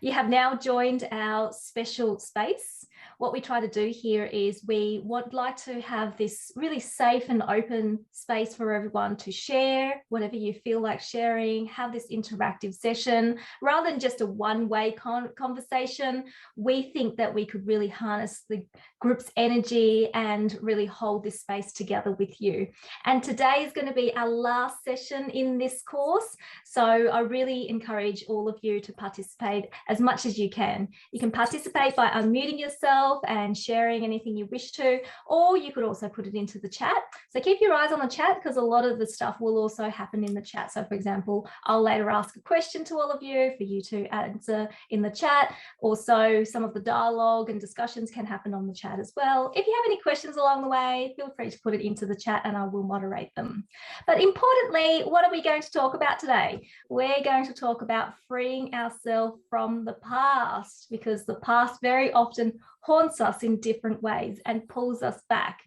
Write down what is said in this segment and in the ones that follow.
You have now joined our special space. What we try to do here is we would like to have this really safe and open space for everyone to share whatever you feel like sharing, have this interactive session rather than just a one-way conversation. We think that we could really harness the group's energy and really hold this space together with you. And today is going to be our last session in this course. So I really encourage all of you to participate as much as you can. You can participate by unmuting yourself and sharing anything you wish to, or you could also put it into the chat. So keep your eyes on the chat because a lot of the stuff will also happen in the chat. So for example, I'll later ask a question to all of you for you to answer in the chat. Also, some of the dialogue and discussions can happen on the chat as well. If you have any questions along the way, feel free to put it into the chat and I will moderate them. But importantly, what are we going to talk about today? We're going to talk about freeing ourselves from the past, because the past very often haunts us in different ways and pulls us back.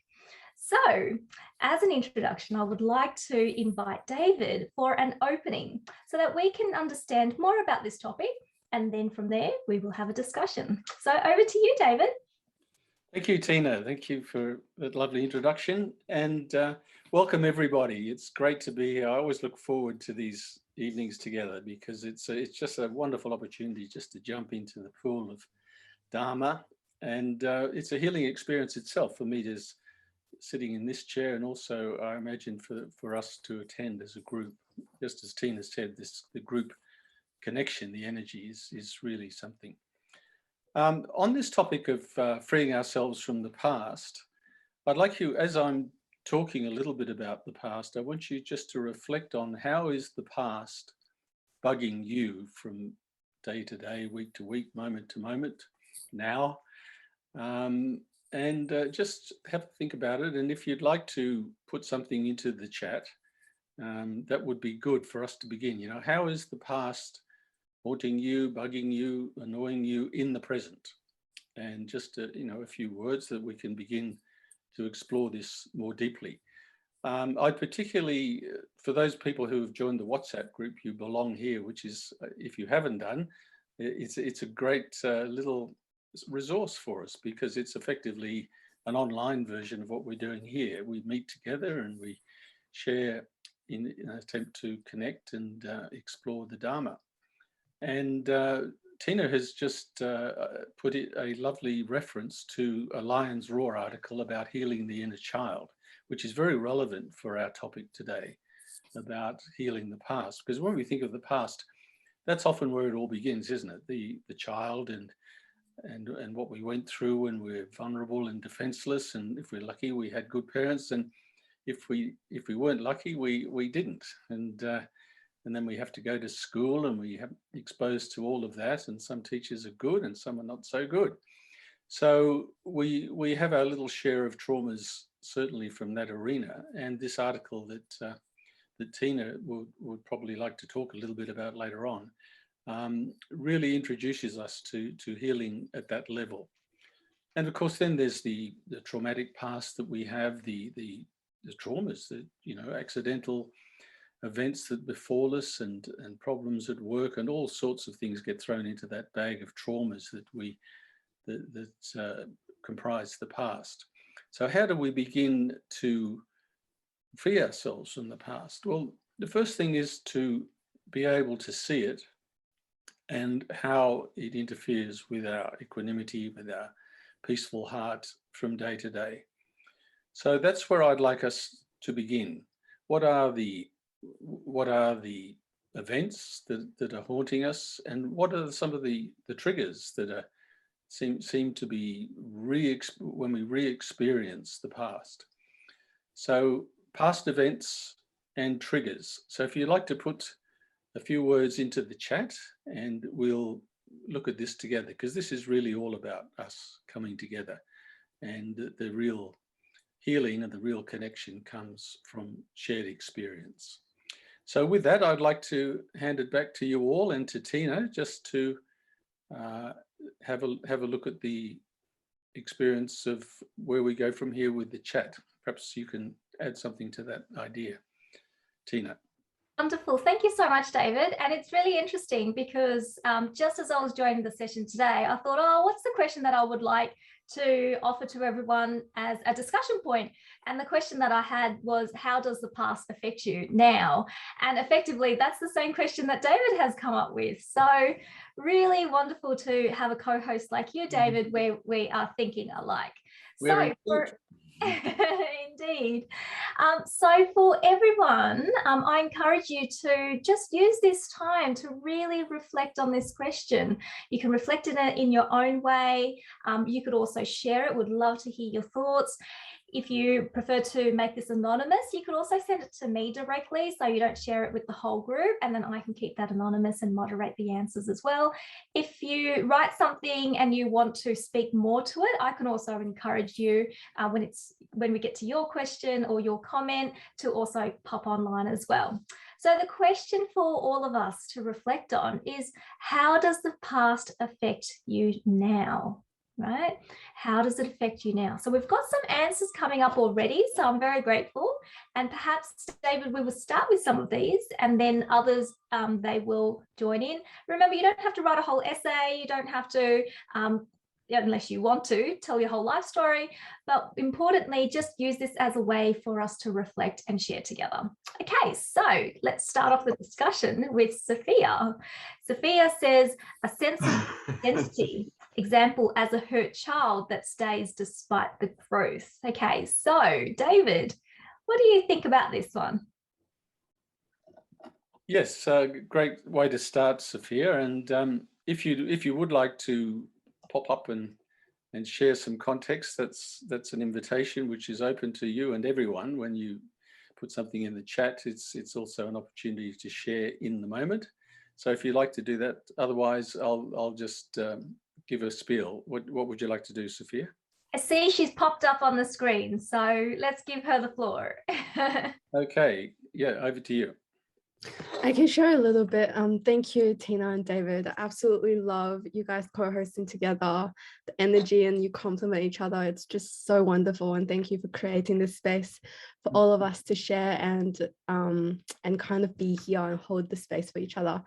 So, as an introduction, I would like to invite David for an opening so that we can understand more about this topic, and then from there we will have a discussion. So over to you, David. Thank you, Tina. Thank you for that lovely introduction, and welcome everybody. It's great to be here. I always look forward to these evenings together because it's just a wonderful opportunity just to jump into the pool of Dharma, and it's a healing experience itself for me, just sitting in this chair, and also I imagine for us to attend as a group. Just as Tina said, the group connection, the energy is really something. On this topic of freeing ourselves from the past, I'd like you, as I'm talking a little bit about the past, I want you just to reflect on how is the past bugging you from day to day, week to week, moment to moment, now, and just have a think about it. And if you'd like to put something into the chat, that would be good for us to begin. You know, how is the past haunting you, bugging you, annoying you in the present? And just a few words that we can begin to explore this more deeply. I particularly, for those people who have joined the WhatsApp group, you belong here, which is, if you haven't done, it's a great little resource for us, because it's effectively an online version of what we're doing here. We meet together and we share in an attempt to connect and explore the Dharma. And Tina has just put a lovely reference to a Lion's Roar article about healing the inner child, which is very relevant for our topic today about healing the past. Because when we think of the past, that's often where it all begins, isn't it? The child and what we went through when we're vulnerable and defenseless. And if we're lucky, we had good parents. And if we weren't lucky, we didn't. And then we have to go to school and we have exposed to all of that, and some teachers are good and some are not so good. So we have our little share of traumas, certainly from that arena. And this article that Tina would probably like to talk a little bit about later on really introduces us to healing at that level. And of course, then there's the traumatic past that we have, the traumas that, accidental events that befall us, and problems at work, and all sorts of things get thrown into that bag of traumas that comprise the past. So how do we begin to free ourselves from the past? Well, the first thing is to be able to see it and how it interferes with our equanimity, with our peaceful heart from day to day. So that's where I'd like us to begin. What are the events that are haunting us, and what are some of the triggers that seem to be when we re-experience the past? So past events and triggers. So if you'd like to put a few words into the chat, and we'll look at this together, because this is really all about us coming together, and the real healing and the real connection comes from shared experience. So with that, I'd like to hand it back to you all and to Tina, just to have a look at the experience of where we go from here with the chat. Perhaps you can add something to that idea, Tina. Wonderful. Thank you so much, David. And it's really interesting because just as I was joining the session today, I thought, oh, what's the question that I would like to offer to everyone as a discussion point? And the question that I had was, how does the past affect you now? And effectively, that's the same question that David has come up with. So really wonderful to have a co-host like you, David, where we are thinking alike. We're So indeed. So for everyone, I encourage you to just use this time to really reflect on this question. You can reflect in your own way. You could also share it. Would love to hear your thoughts. If you prefer to make this anonymous, you could also send it to me directly so you don't share it with the whole group, and then I can keep that anonymous and moderate the answers as well. If you write something and you want to speak more to it, I can also encourage you when we get to your question or your comment to also pop online as well. So the question for all of us to reflect on is, how does the past affect you now? Right? How does it affect you now? So we've got some answers coming up already, so I'm very grateful. And perhaps, David, we will start with some of these, and then others, they will join in. Remember, you don't have to write a whole essay. You don't have to, unless you want to, tell your whole life story. But importantly, just use this as a way for us to reflect and share together. Okay, so let's start off the discussion with Sophia. Sophia says, a sense of identity. Example, as a hurt child that stays despite the growth. Okay, so David, what do you think about this one? Yes, great way to start, Sophia. And if you would like to pop up and share some context, that's an invitation which is open to you and everyone. When you put something in the chat, it's also an opportunity to share in the moment. So if you'd like to do that, otherwise I'll just give a spiel. What would you like to do, Sophia? I see she's popped up on the screen, so let's give her the floor. Okay, yeah, over to you. I can share a little bit. Thank you, Tina and David. I absolutely love you guys co-hosting together, the energy, and you complement each other. It's just so wonderful. And thank you for creating this space for all of us to share and kind of be here and hold the space for each other.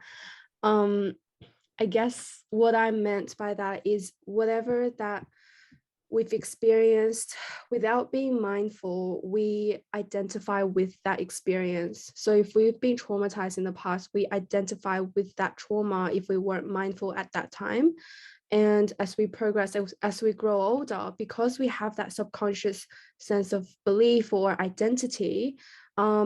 I guess what I meant by that is whatever that we've experienced, without being mindful, we identify with that experience. So if we've been traumatized in the past, we identify with that trauma if we weren't mindful at that time. And as we progress, as we grow older, because we have that subconscious sense of belief or identity,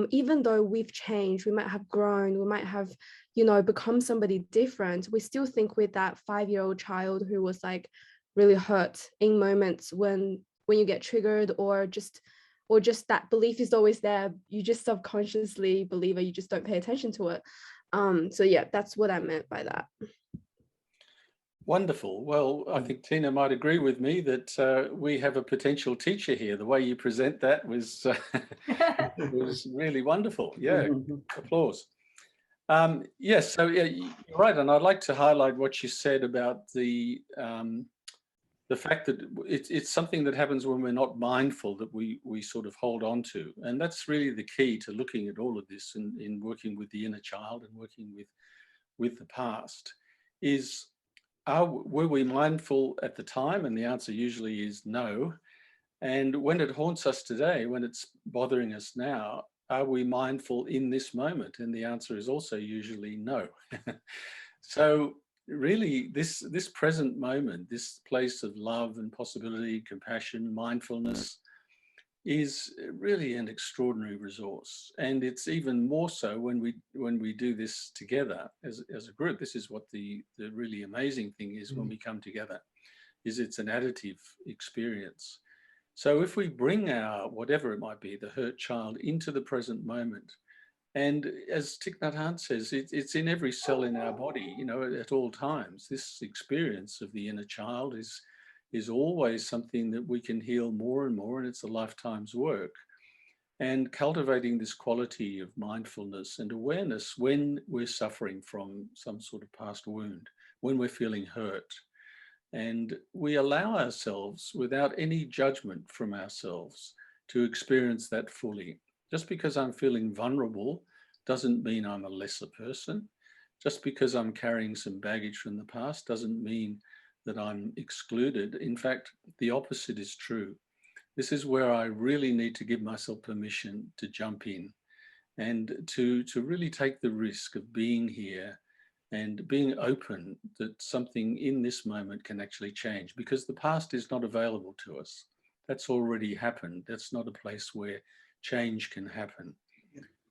even though we've changed, we might have grown, we might have, become somebody different, we still think with that 5-year-old child who was like really hurt in moments when you get triggered, or just that belief is always there. You just subconsciously believe it, you just don't pay attention to it. So yeah, that's what I meant by that. Wonderful. Well, I think Tina might agree with me that we have a potential teacher here. The way you present that was was really wonderful. Yeah, applause. Yes, so yeah, you're right, and I'd like to highlight what you said about the fact that it's something that happens when we're not mindful, that we sort of hold on to. And that's really the key to looking at all of this in working with the inner child and working with the past is, were we mindful at the time? And the answer usually is no. And when it haunts us today, when it's bothering us now, are we mindful in this moment? And the answer is also usually no. So really, this present moment, this place of love and possibility, compassion, mindfulness, is really an extraordinary resource. And it's even more so when we do this together as a group. This is what the really amazing thing is when we come together, is it's an additive experience. So if we bring our, whatever it might be, the hurt child into the present moment, and as Thich Nhat Hanh says, it's in every cell in our body, at all times. This experience of the inner child is always something that we can heal more and more, and it's a lifetime's work. And cultivating this quality of mindfulness and awareness when we're suffering from some sort of past wound, when we're feeling hurt. And we allow ourselves, without any judgment from ourselves, to experience that fully. Just because I'm feeling vulnerable doesn't mean I'm a lesser person. Just because I'm carrying some baggage from the past doesn't mean that I'm excluded. In fact, the opposite is true. This is where I really need to give myself permission to jump in and to really take the risk of being here and being open that something in this moment can actually change, because the past is not available to us. That's already happened. That's not a place where change can happen.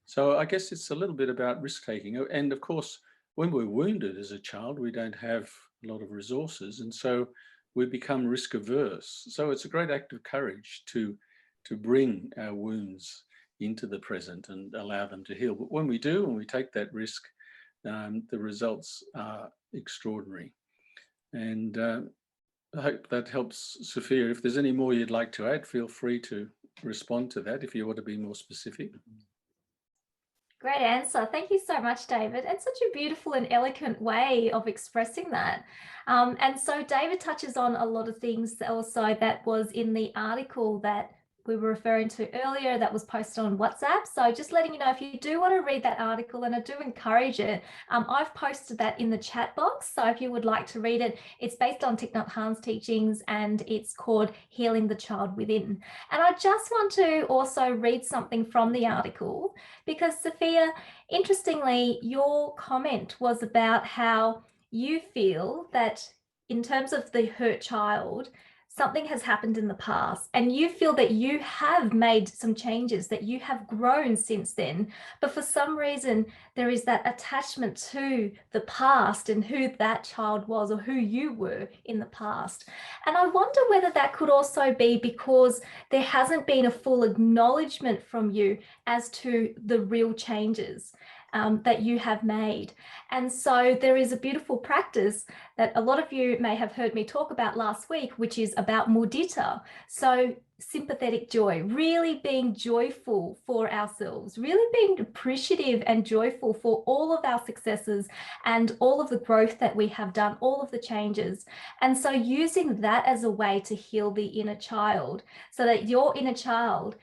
So I guess it's a little bit about risk taking. And of course, when we're wounded as a child, we don't have a lot of resources. And so we become risk averse. So it's a great act of courage to bring our wounds into the present and allow them to heal. But when we do, when we take that risk, the results are extraordinary. And I hope that helps, Sophia. If there's any more you'd like to add, feel free to respond to that if you want to be more specific. Great answer. Thank you so much, David. And such a beautiful and eloquent way of expressing that. And so David touches on a lot of things also that was in the article that we were referring to earlier that was posted on WhatsApp. So just letting you know, if you do want to read that article, and I do encourage it, I've posted that in the chat box. So if you would like to read it, it's based on Thich Nhat Hanh's teachings and it's called Healing the Child Within. And I just want to also read something from the article because, Sophia, interestingly, your comment was about how you feel that in terms of the hurt child, something has happened in the past and you feel that you have made some changes, that you have grown since then, but for some reason there is that attachment to the past and who that child was or who you were in the past. And I wonder whether that could also be because there hasn't been a full acknowledgement from you as to the real changes that you have made. And so there is a beautiful practice that a lot of you may have heard me talk about last week, which is about mudita. So sympathetic joy, really being joyful for ourselves, really being appreciative and joyful for all of our successes and all of the growth that we have done, all of the changes. And so using that as a way to heal the inner child, so that your inner child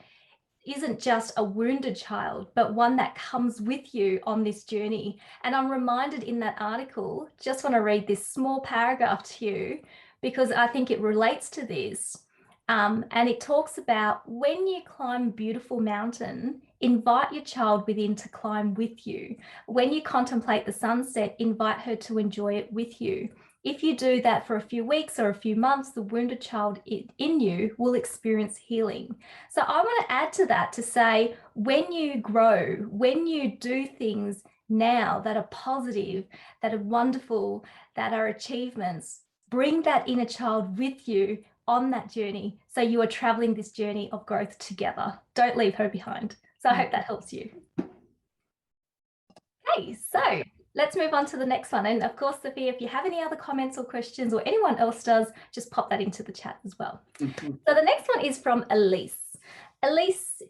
isn't just a wounded child, but one that comes with you on this journey. And I'm reminded in that article, just want to read this small paragraph to you because I think it relates to this. And it talks about when you climb a beautiful mountain, invite your child within to climb with you. When you contemplate the sunset, invite her to enjoy it with you. If you do that for a few weeks or a few months, the wounded child in you will experience healing. So I want to add to that to say, when you grow, when you do things now that are positive, that are wonderful, that are achievements, bring that inner child with you on that journey. So you are traveling this journey of growth together. Don't leave her behind. So I hope that helps you. Okay, so let's move on to the next one. And of course, Sophia, if you have any other comments or questions or anyone else does, just pop that into the chat as well. So the next one is from Elise. Elise,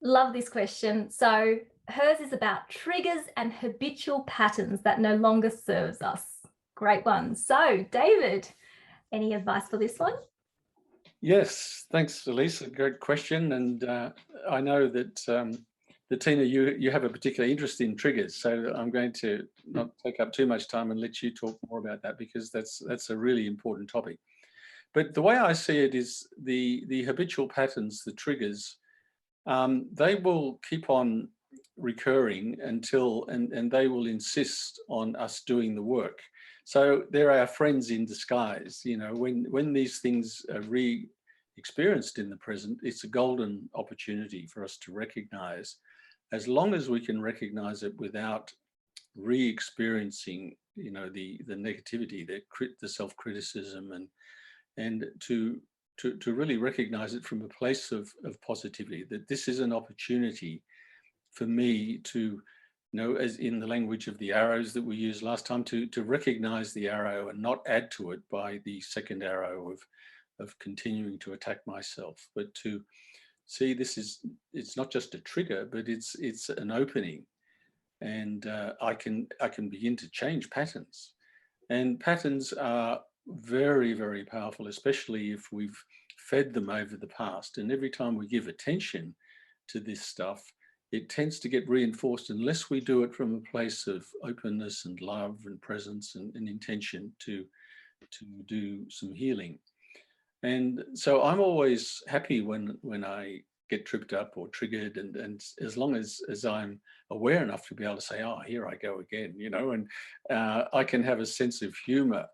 love this question. So hers is about triggers and habitual patterns that no longer serves us. Great one. So David, any advice for this one? Yes, thanks, Elise. A great question. And I know that Tina, you have a particular interest in triggers, so I'm going to not take up too much time and let you talk more about that because that's a really important topic. But the way I see it is the habitual patterns, the triggers, they will keep on recurring until, and they will insist on us doing the work. So they're our friends in disguise. You know, when these things are re-experienced in the present, it's a golden opportunity for us to recognize. As long as we can recognize it without re-experiencing, you know, the negativity, the self-criticism, and to really recognize it from a place of positivity, that this is an opportunity for me to, you know, as in the language of the arrows that we used last time, to recognize the arrow and not add to it by the second arrow of continuing to attack myself, but to see it's not just a trigger, but it's an opening, and I can begin to change patterns. And patterns are very, very powerful, especially if we've fed them over the past. And every time we give attention to this stuff, it tends to get reinforced unless we do it from a place of openness and love and presence and intention to do some healing. And so I'm always happy when I get tripped up or triggered, and as long as I'm aware enough to be able to say, oh, here I go again, you know, and I can have a sense of humor,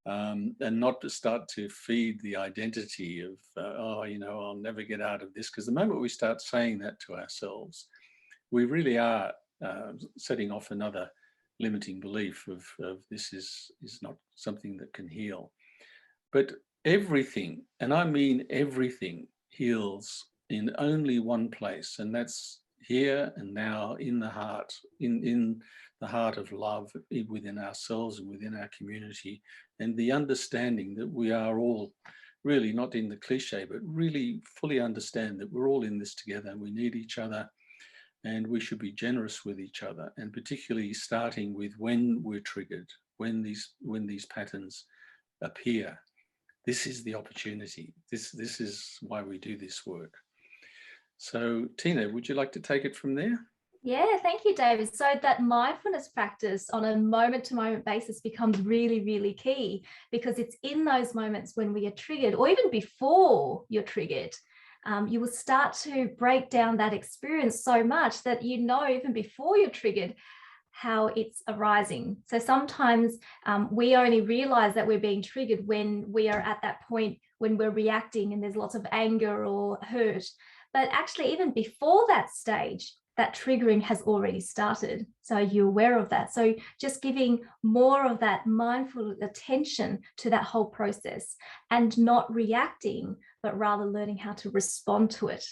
and not to start to feed the identity of, oh, you know, I'll never get out of this. Because the moment we start saying that to ourselves, we really are setting off another limiting belief of this is not something that can heal. But everything, and I mean everything, heals in only one place, and that's here and now in the heart, in the heart of love within ourselves and within our community, and the understanding that we are all really, not in the cliche, but really fully understand that we're all in this together and we need each other, and we should be generous with each other, and particularly starting with when we're triggered, when these patterns appear. This is the opportunity. This is why we do this work. So Tina, would you like to take it from there? Yeah, thank you, David. So that mindfulness practice on a moment-to-moment basis becomes really, really key, because it's in those moments when we are triggered, or even before you're triggered, you will start to break down that experience so much that you know even before you're triggered how it's arising. So sometimes we only realize that we're being triggered when we are at that point when we're reacting and there's lots of anger or hurt. But actually, even before that stage, that triggering has already started. So you're aware of that. So just giving more of that mindful attention to that whole process and not reacting, but rather learning how to respond to it.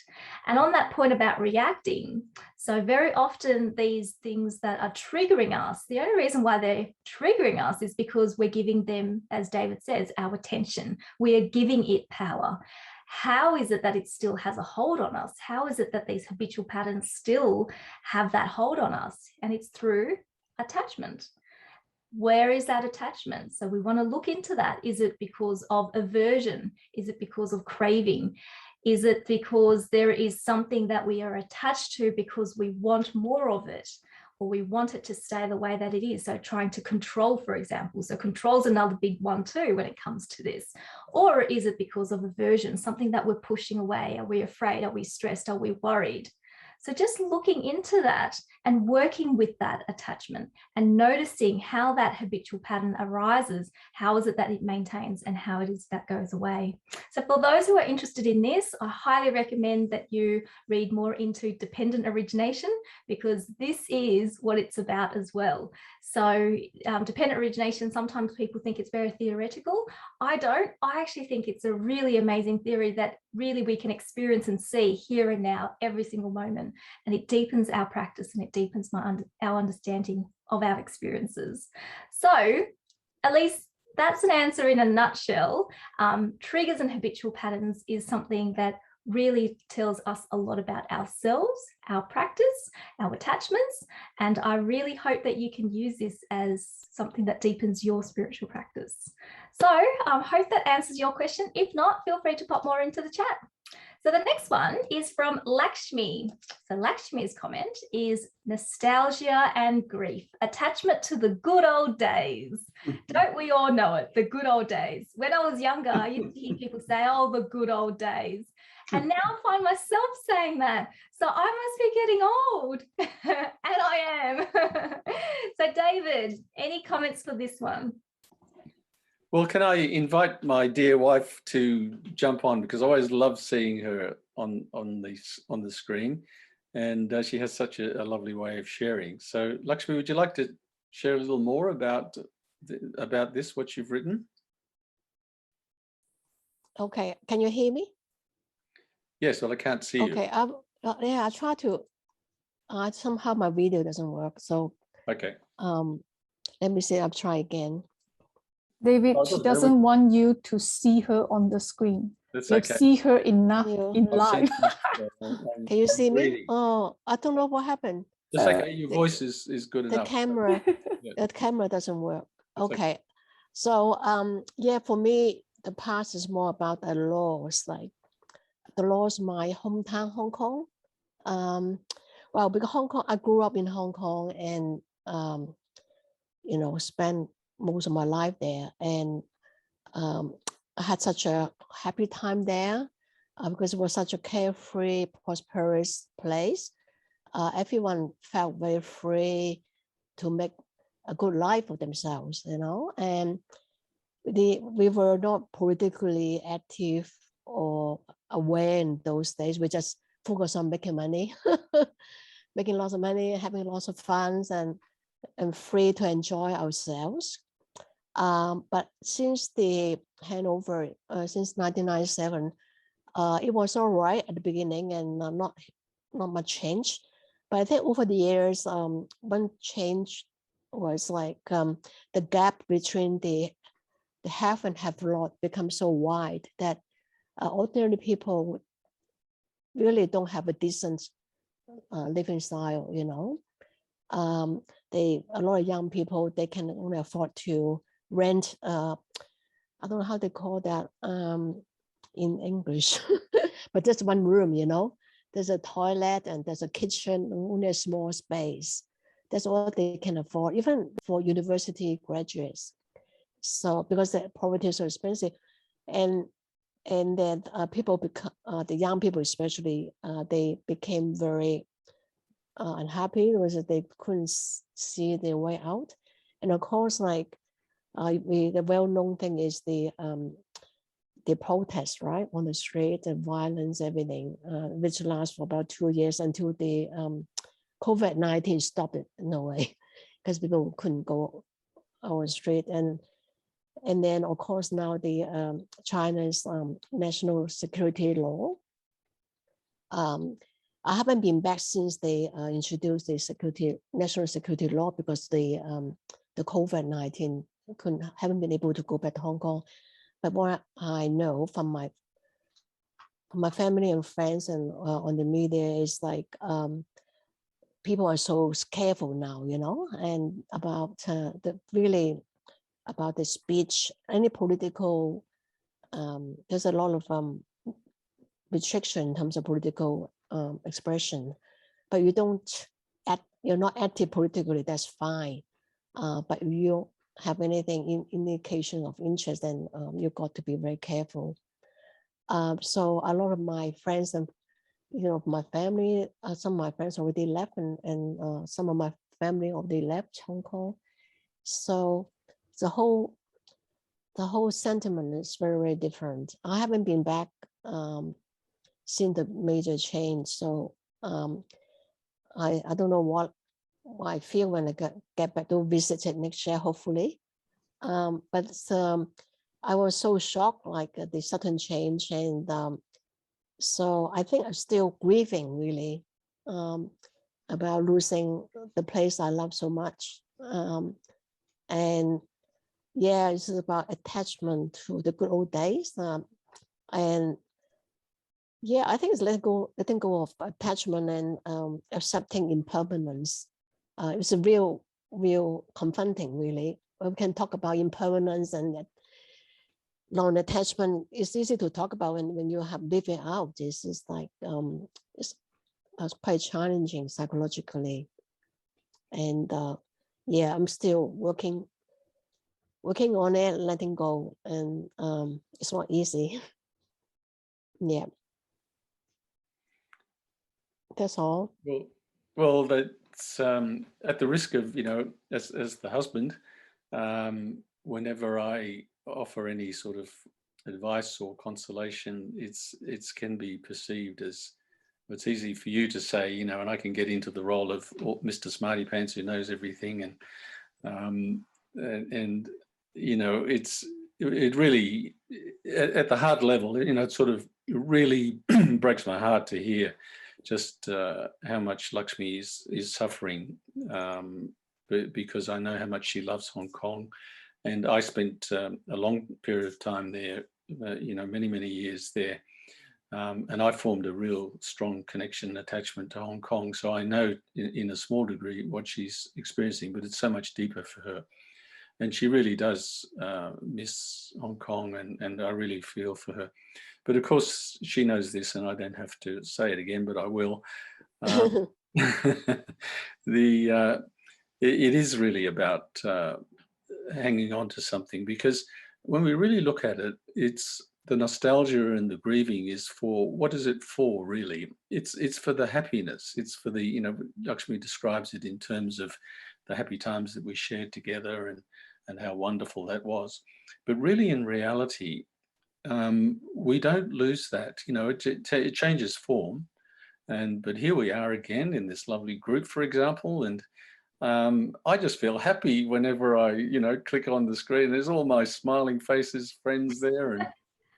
And on that point about reacting, so very often these things that are triggering us, the only reason why they're triggering us is because we're giving them, as David says, our attention. We are giving it power. How is it that it still has a hold on us? How is it that these habitual patterns still have that hold on us? And it's through attachment. Where is that attachment? So we want to look into that. Is it because of aversion? Is it because of craving? Is it because there is something that we are attached to because we want more of it, or we want it to stay the way that it is? So trying to control, for example. So control is another big one too when it comes to this. Or is it because of aversion, something that we're pushing away? Are we afraid? Are we stressed? Are we worried? So just looking into that and working with that attachment and noticing how that habitual pattern arises, how is it that it maintains, and how it is that goes away. So for those who are interested in this, I highly recommend that you read more into dependent origination, because this is what it's about as well. So dependent origination, sometimes people think it's very theoretical. I don't. I actually think it's a really amazing theory that really we can experience and see here and now every single moment. And it deepens our practice and it deepens our understanding of our experiences. So at least that's an answer in a nutshell. Triggers and habitual patterns is something that really tells us a lot about ourselves, our practice, our attachments. And I really hope that you can use this as something that deepens your spiritual practice. So I hope that answers your question. If not, feel free to pop more into the chat. So the next one is from Lakshmi. So Lakshmi's comment is nostalgia and grief, attachment to the good old days. Don't we all know it, the good old days? When I was younger, I used to hear people say, oh, the good old days. And now I find myself saying that. So I must be getting old. And I am. So David, any comments for this one? Well, can I invite my dear wife to jump on, because I always love seeing her on the screen, and she has such a lovely way of sharing. So Lakshmi, would you like to share a little more about this, what you've written? Okay, can you hear me? Yes, well, I can't see you. Okay, yeah, I try to. Somehow my video doesn't work, so okay. Let me see. I'll try again. David, she doesn't want you to see her on the screen. That's you okay. See her enough in live. Can you see me? Oh, I don't know what happened. It's okay. Your voice is good enough. The camera doesn't work. Okay. So yeah, for me, the past is more about the laws, like the laws, my hometown, Hong Kong. Well, because Hong Kong, I grew up in Hong Kong and, spent most of my life there. And I had such a happy time there because it was such a carefree, prosperous place. Everyone felt very free to make a good life for themselves, and we were not politically active or aware in those days. We just focused on making money, making lots of money, having lots of fun, and free to enjoy ourselves. But since the handover, since 1997, it was all right at the beginning and not much change. But I think over the years, one change was like the gap between the have and have not become so wide that ordinary people really don't have a decent living style, a lot of young people, they can only afford to rent, I don't know how they call that in English, but just one room, there's a toilet and there's a kitchen, only a small space. That's all they can afford, even for university graduates. So because the poverty is so expensive, and then people become, the young people especially, they became very unhappy because they couldn't see their way out. And of course, like the well-known thing is the protest, right, on the street, the violence, everything, which lasts for about 2 years until the COVID-19 stopped it in a way, because people couldn't go on the street. And then, of course, now the China's national security law. I haven't been back since they introduced the national security law because the COVID-19 haven't been able to go back to Hong Kong. But what I know from my family and friends and on the media is like people are so careful now, and about about the speech, any political, there's a lot of restriction in terms of political expression, but you're not active politically, that's fine. But if you have anything indication of interest, then you've got to be very careful. So a lot of my friends and my family, some of my friends already left, and some of my family already left Hong Kong. So the whole sentiment is very, very different. I haven't been back since the major change, so I don't know what I feel when I get back to visit it next year, hopefully. But I was so shocked, like the sudden change, and so I think I'm still grieving really about losing the place I love so much. And yeah, it's about attachment to the good old days. And yeah, I think it's letting go of attachment and accepting impermanence. It's a real confronting, really. We can talk about impermanence and non-attachment. It's easy to talk about when you have lived it out. This is like it's quite challenging psychologically. And yeah, I'm still working on it, letting go, and it's not easy. Yeah, that's all. Well, that's at the risk of, as the husband, whenever I offer any sort of advice or consolation, it's can be perceived as, it's easy for you to say, and I can get into the role of Mr. Smarty Pants who knows everything, and it really, at the heart level, it sort of really breaks my heart to hear just how much Lakshmi is suffering, because I know how much she loves Hong Kong, and I spent a long period of time there, many years there, and I formed a real strong connection and attachment to Hong Kong. So I know in a small degree what she's experiencing, but it's so much deeper for her. And she really does miss Hong Kong, and I really feel for her. But of course, she knows this, and I don't have to say it again, but I will. It is really about hanging on to something, because when we really look at it, it's the nostalgia and the grieving is for, what is it for really? It's for the happiness. It's for the, you know, Lakshmi describes it in terms of the happy times that we shared together and how wonderful that was. But really in reality, we don't lose that. You know, it changes form. But here we are again in this lovely group, for example, and I just feel happy whenever I, you know, click on the screen. There's all my smiling faces, friends there, and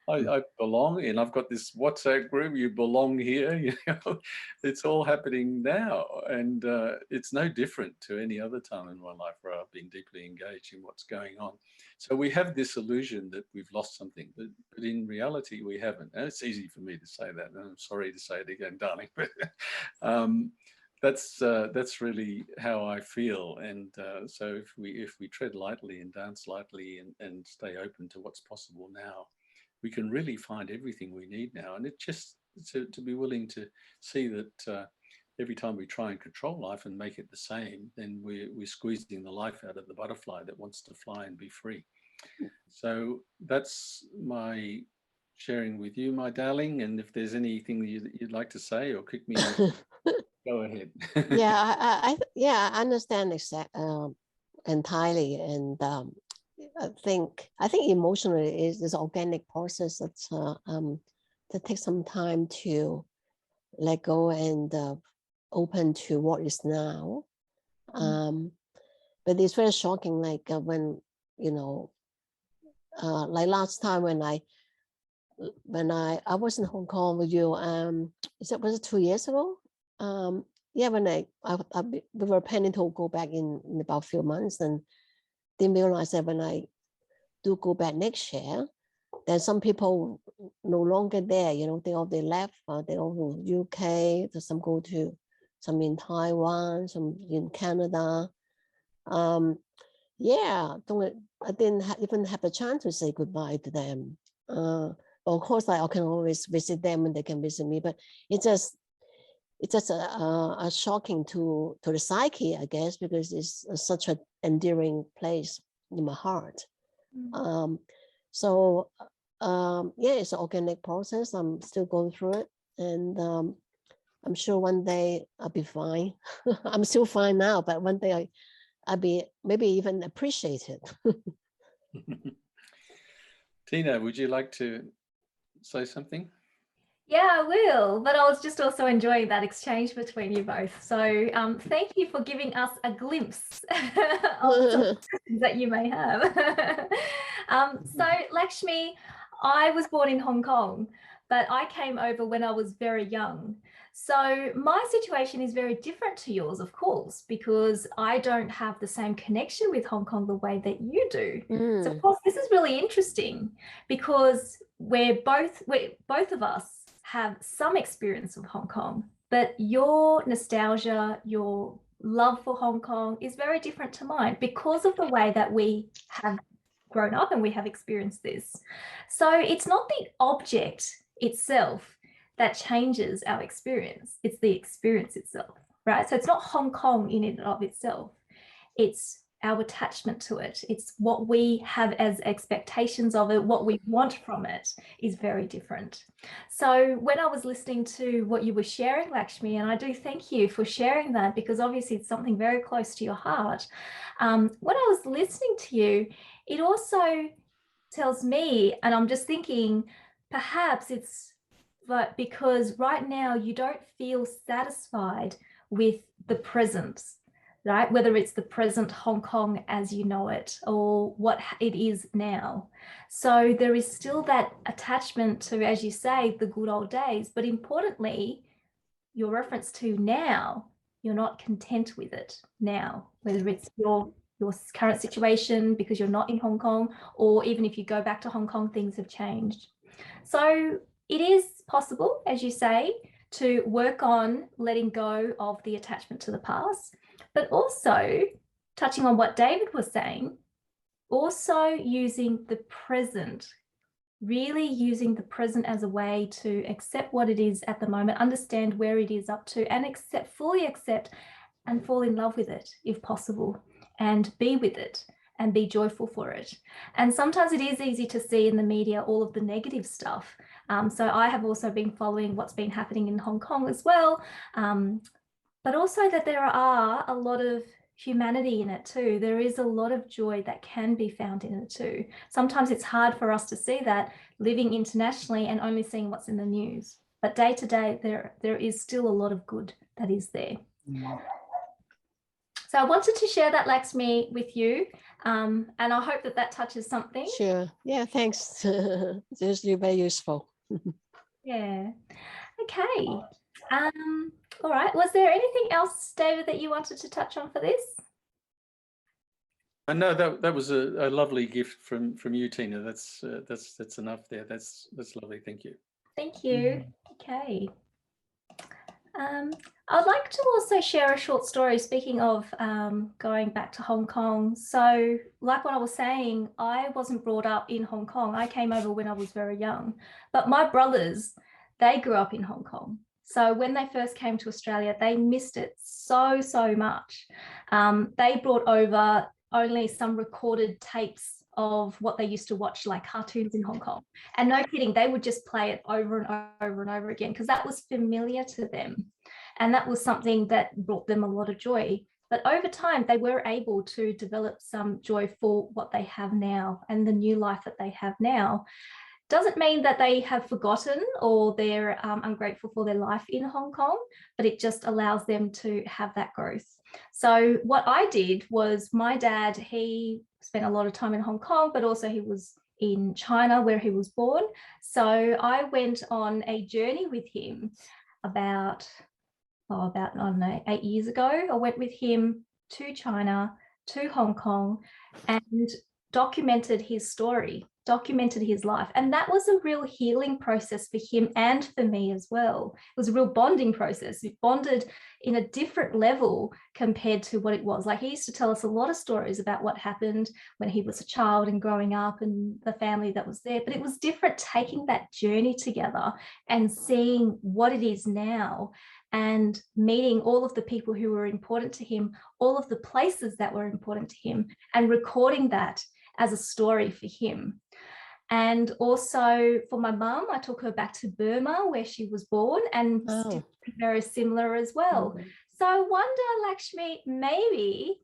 I belong. And I've got this WhatsApp group. You belong here. You know, it's all happening now, and it's no different to any other time in my life where I've been deeply engaged in what's going on. So we have this illusion that we've lost something, but in reality we haven't. And it's easy for me to say that, and I'm sorry to say it again, darling, but that's really how I feel. And so if we tread lightly and dance lightly and stay open to what's possible now, we can really find everything we need now. And it just to be willing to see that every time we try and control life and make it the same, then we're squeezing the life out of the butterfly that wants to fly and be free. So that's my sharing with you, my darling. And if there's anything you'd like to say or kick me off, go ahead. I understand entirely, and I think emotionally is this organic process that takes some time to let go and open to what is now. But it's very shocking, like when, you know, like last time when I was in Hong Kong with you, was it 2 years ago? Yeah, when we were planning to go back in about a few months, and didn't realize that when I do go back next year, then some people no longer there, you know, they left, they all to UK, some go to, some in Taiwan, some in Canada. Yeah, I didn't even have a chance to say goodbye to them. But of course, I can always visit them and they can visit me, but it's just a shocking to the psyche, I guess, because it's such an endearing place in my heart. So yeah, it's an organic process. I'm still going through it, and I'm sure one day I'll be fine. I'm still fine now, but one day I'll be maybe even appreciate it. Tina, would you like to say something? Yeah, I will. But I was just also enjoying that exchange between you both. So thank you for giving us a glimpse of some questions that you may have. So Lakshmi, I was born in Hong Kong, but I came over when I was very young. So my situation is very different to yours, of course, because I don't have the same connection with Hong Kong the way that you do. So of course, this is really interesting because both of us have some experience of Hong Kong, but your nostalgia, your love for Hong Kong is very different to mine because of the way that we have grown up and we have experienced this. So it's not the object itself that changes our experience, it's the experience itself, right? So it's not Hong Kong in and of itself, it's our attachment to it. It's what we have as expectations of it, what we want from it is very different. So when I was listening to what you were sharing, Lakshmi, and I do thank you for sharing that because obviously it's something very close to your heart. When I was listening to you, it also tells me, and I'm just thinking, perhaps it's because right now you don't feel satisfied with the present, right? Whether it's the present Hong Kong as you know it or what it is now. So there is still that attachment to, as you say, the good old days, but importantly, your reference to now, you're not content with it now, whether it's your current situation because you're not in Hong Kong, or even if you go back to Hong Kong, things have changed. So it is possible, as you say, to work on letting go of the attachment to the past, but also touching on what David was saying, also using the present really using the present as a way to accept what it is at the moment, understand where it is up to, and fully accept and fall in love with it if possible, and be with it and be joyful for it. And sometimes it is easy to see in the media all of the negative stuff. So I have also been following what's been happening in Hong Kong as well, but also that there are a lot of humanity in it too. There is a lot of joy that can be found in it too. Sometimes it's hard for us to see that living internationally and only seeing what's in the news. But day to day, there is still a lot of good that is there. So I wanted to share that, Lakshmi, with you, and I hope that that touches something. Sure. Yeah, thanks. It's usually very useful. Yeah. Okay. All right. Was there anything else, David, that you wanted to touch on for this? No, that was a lovely gift from you, Tina. That's enough there. That's lovely. Thank you. Thank you. Okay. I'd like to also share a short story, speaking of going back to Hong Kong. So like what I was saying, I wasn't brought up in Hong Kong. I came over when I was very young, but my brothers, they grew up in Hong Kong. So when they first came to Australia, they missed it so much. They brought over only some recorded tapes of what they used to watch, like cartoons in Hong Kong. And no kidding, they would just play it over and over and over again because that was familiar to them. And that was something that brought them a lot of joy. But over time, they were able to develop some joy for what they have now and the new life that they have now. Doesn't mean that they have forgotten or they're ungrateful for their life in Hong Kong, but it just allows them to have that growth. So what I did was, my dad, he spent a lot of time in Hong Kong, but also he was in China where he was born. So I went on a journey with him about, I don't know, 8 years ago. I went with him to China, to Hong Kong, and documented his story, documented his life. And that was a real healing process for him and for me as well. It was a real bonding process. We bonded in a different level compared to what it was. Like, he used to tell us a lot of stories about what happened when he was a child and growing up and the family that was there. But it was different taking that journey together and seeing what it is now, and meeting all of the people who were important to him, all of the places that were important to him, and recording that as a story for him. And also for my mum, I took her back to Burma where she was born, and very similar as well. So I wonder, Lakshmi, maybe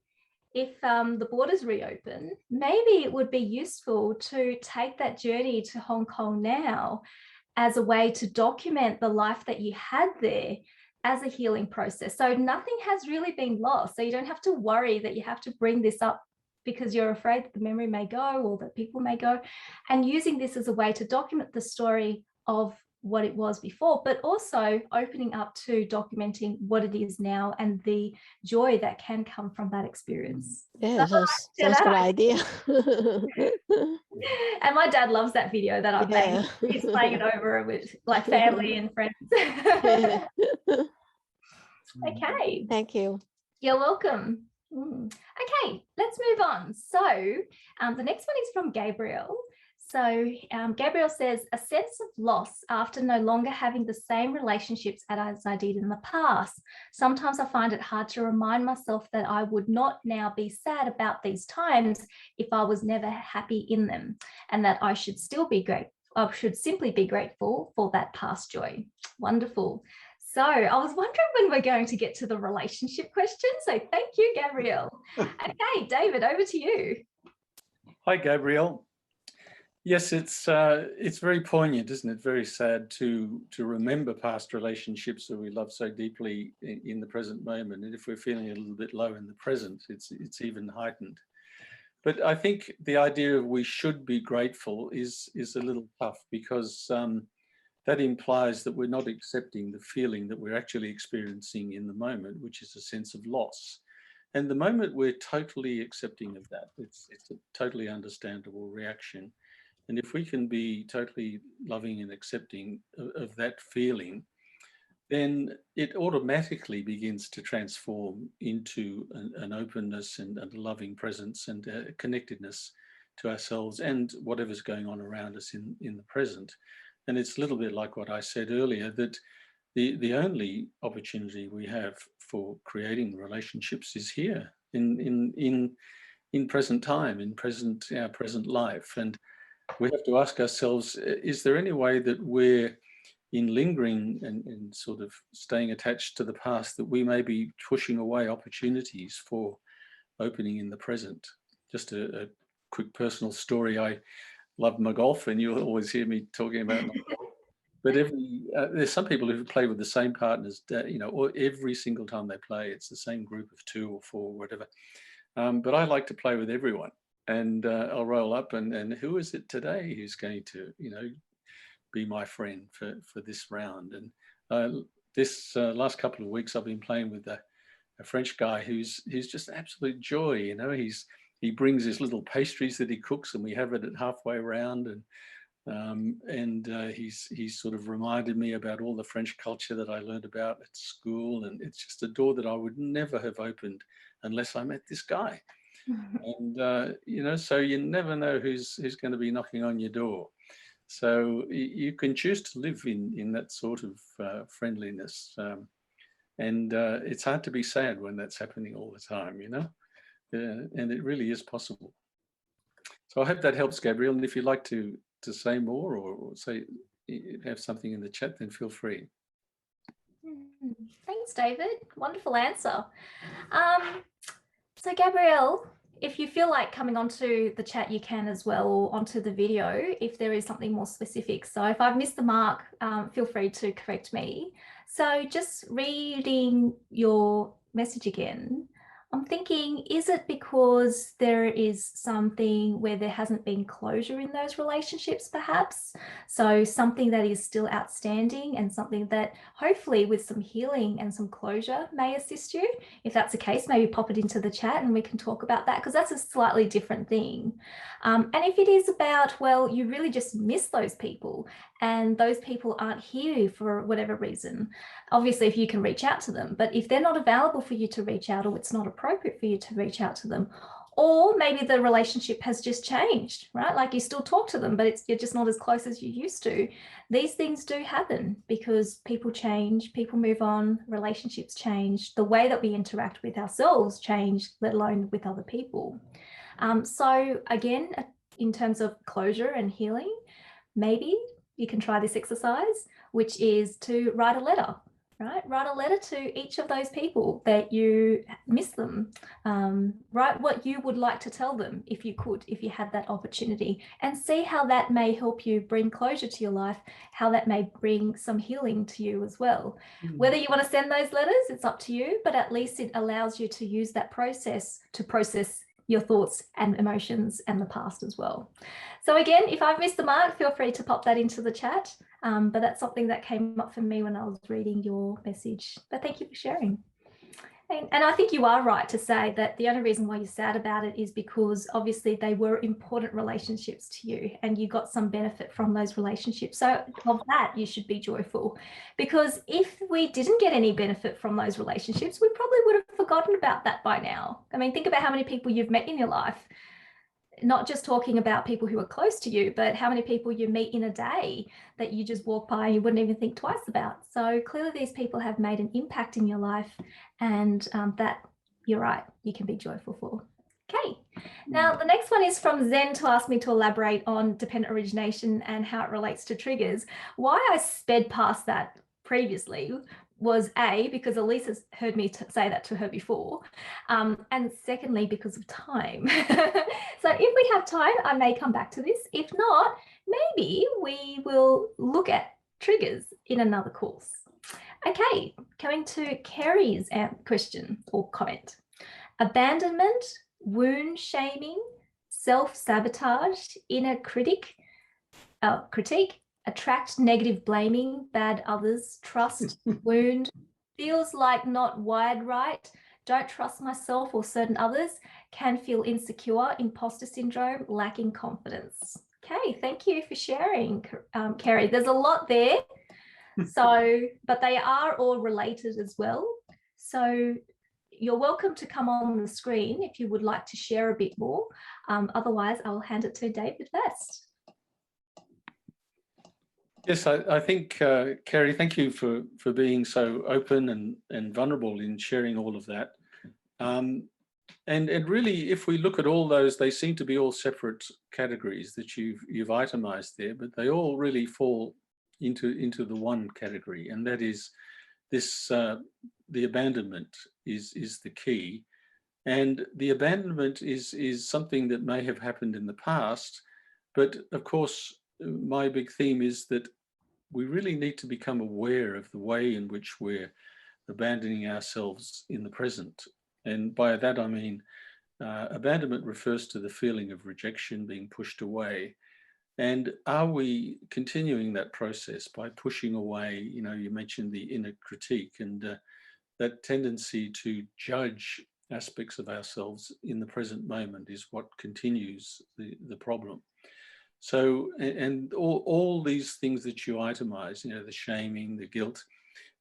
if the borders reopen, maybe it would be useful to take that journey to Hong Kong now as a way to document the life that you had there as a healing process. So nothing has really been lost. So you don't have to worry that you have to bring this up because you're afraid that the memory may go or that people may go, and using this as a way to document the story of what it was before, but also opening up to documenting what it is now and the joy that can come from that experience. Yeah, sounds a good idea. And my dad loves that video that I've made. He's playing it over with like family and friends. Okay. Thank you. You're welcome. Okay, let's move on. So the next one is from Gabriel. So Gabriel says, a sense of loss after no longer having the same relationships as I did in the past. Sometimes I find it hard to remind myself that I would not now be sad about these times if I was never happy in them, and that I should still be I should simply be grateful for that past joy. Wonderful. So I was wondering when we're going to get to the relationship question. So thank you, Gabriel. Okay, David, over to you. Hi, Gabriel. Yes, it's very poignant, isn't it? Very sad to remember past relationships that we love so deeply in the present moment. And if we're feeling a little bit low in the present, it's even heightened. But I think the idea of we should be grateful is a little tough, because that implies that we're not accepting the feeling that we're actually experiencing in the moment, which is a sense of loss. And the moment we're totally accepting of that, it's a totally understandable reaction. And if we can be totally loving and accepting of that feeling, then it automatically begins to transform into an openness and a loving presence and a connectedness to ourselves and whatever's going on around us in the present. And it's a little bit like what I said earlier, that the only opportunity we have for creating relationships is here in present time, in our present life. And we have to ask ourselves, is there any way that we're in lingering and sort of staying attached to the past, that we may be pushing away opportunities for opening in the present? Just a quick personal story. I love my golf, and you'll always hear me talking about my golf. But there's some people who play with the same partners, or every single time they play, it's the same group of 2 or 4, whatever. But I like to play with everyone, and I'll roll up and who is it today who's going to, be my friend for this round? And this last couple of weeks, I've been playing with a French guy who's just absolute joy. He brings his little pastries that he cooks, and we have it at halfway round, and he's sort of reminded me about all the French culture that I learned about at school, and it's just a door that I would never have opened unless I met this guy. And so you never know who's going to be knocking on your door. So you can choose to live in that sort of friendliness, and it's hard to be sad when that's happening all the time, and it really is possible. So I hope that helps, Gabrielle. And if you'd like to say more or say have something in the chat, then feel free. Thanks, David. Wonderful answer. So Gabrielle, if you feel like coming onto the chat, you can as well, or onto the video if there is something more specific. So if I've missed the mark, feel free to correct me. So just reading your message again, I'm thinking, is it because there is something where there hasn't been closure in those relationships, perhaps? So something that is still outstanding, and something that hopefully with some healing and some closure may assist you. If that's the case, maybe pop it into the chat and we can talk about that, because that's a slightly different thing. And if it is about, well, you really just miss those people and those people aren't here for whatever reason, obviously if you can reach out to them, but if they're not available for you to reach out, or it's not appropriate for you to reach out to them, or maybe the relationship has just changed, right? Like you still talk to them, but you're just not as close as you used to. These things do happen because people change, people move on, relationships change, the way that we interact with ourselves change, let alone with other people. So again, in terms of closure and healing, maybe you can try this exercise, which is to write a letter. Right? Write a letter to each of those people that you miss them. Write what you would like to tell them if you could, if you had that opportunity, and see how that may help you bring closure to your life, how that may bring some healing to you as well. Whether you want to send those letters, it's up to you, but at least it allows you to use that process to process your thoughts and emotions and the past as well. So again, if I've missed the mark, feel free to pop that into the chat. But that's something that came up for me when I was reading your message. But thank you for sharing. And I think you are right to say that the only reason why you're sad about it is because obviously they were important relationships to you and you got some benefit from those relationships. So of that, you should be joyful, because if we didn't get any benefit from those relationships, we probably would have forgotten about that by now. I mean, think about how many people you've met in your life. Not just talking about people who are close to you, but how many people you meet in a day that you just walk by and you wouldn't even think twice about. So clearly these people have made an impact in your life, and that, you're right, you can be joyful for. Okay, now the next one is from Zen to ask me to elaborate on dependent origination and how it relates to triggers. Why I sped past that previously was A, because Elise has heard me say that to her before, and secondly, because of time. So if we have time, I may come back to this. If not, maybe we will look at triggers in another course. Okay, coming to Kerry's question or comment. Abandonment, wound shaming, self-sabotage, inner critique, attract negative blaming, bad others, trust, wound, feels like not wired right, don't trust myself or certain others, can feel insecure, imposter syndrome, lacking confidence. Okay, thank you for sharing, Kerry. There's a lot there, so, but they are all related as well. So you're welcome to come on the screen if you would like to share a bit more. Otherwise, I'll hand it to David first. Yes, I think, Kerry, thank you for being so open and vulnerable in sharing all of that. And really, if we look at all those, they seem to be all separate categories that you've itemized there, but they all really fall into the one category, and that is this: the abandonment is the key, and the abandonment is something that may have happened in the past, but of course, my big theme is that we really need to become aware of the way in which we're abandoning ourselves in the present. And by that, I mean, abandonment refers to the feeling of rejection, being pushed away. And are we continuing that process by pushing away, you mentioned the inner critique and that tendency to judge aspects of ourselves in the present moment is what continues the problem. So, and all these things that you itemize, the shaming, the guilt,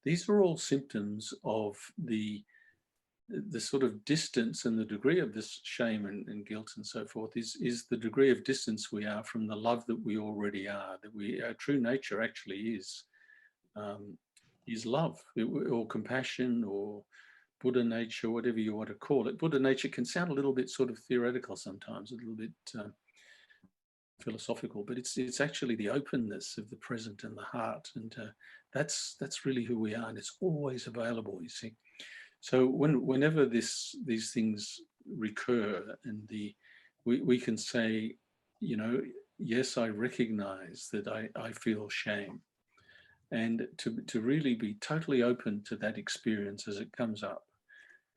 these are all symptoms of the sort of distance, and the degree of this shame and guilt and so forth is the degree of distance we are from the love that we already are, that our true nature actually is love, or compassion, or Buddha nature, whatever you want to call it. Buddha nature can sound a little bit sort of theoretical sometimes, a little bit philosophical, but it's actually the openness of the present and the heart, and that's really who we are, and it's always available, you see. So whenever these things recur, and we can say, yes, I recognize that I feel shame, and to really be totally open to that experience as it comes up.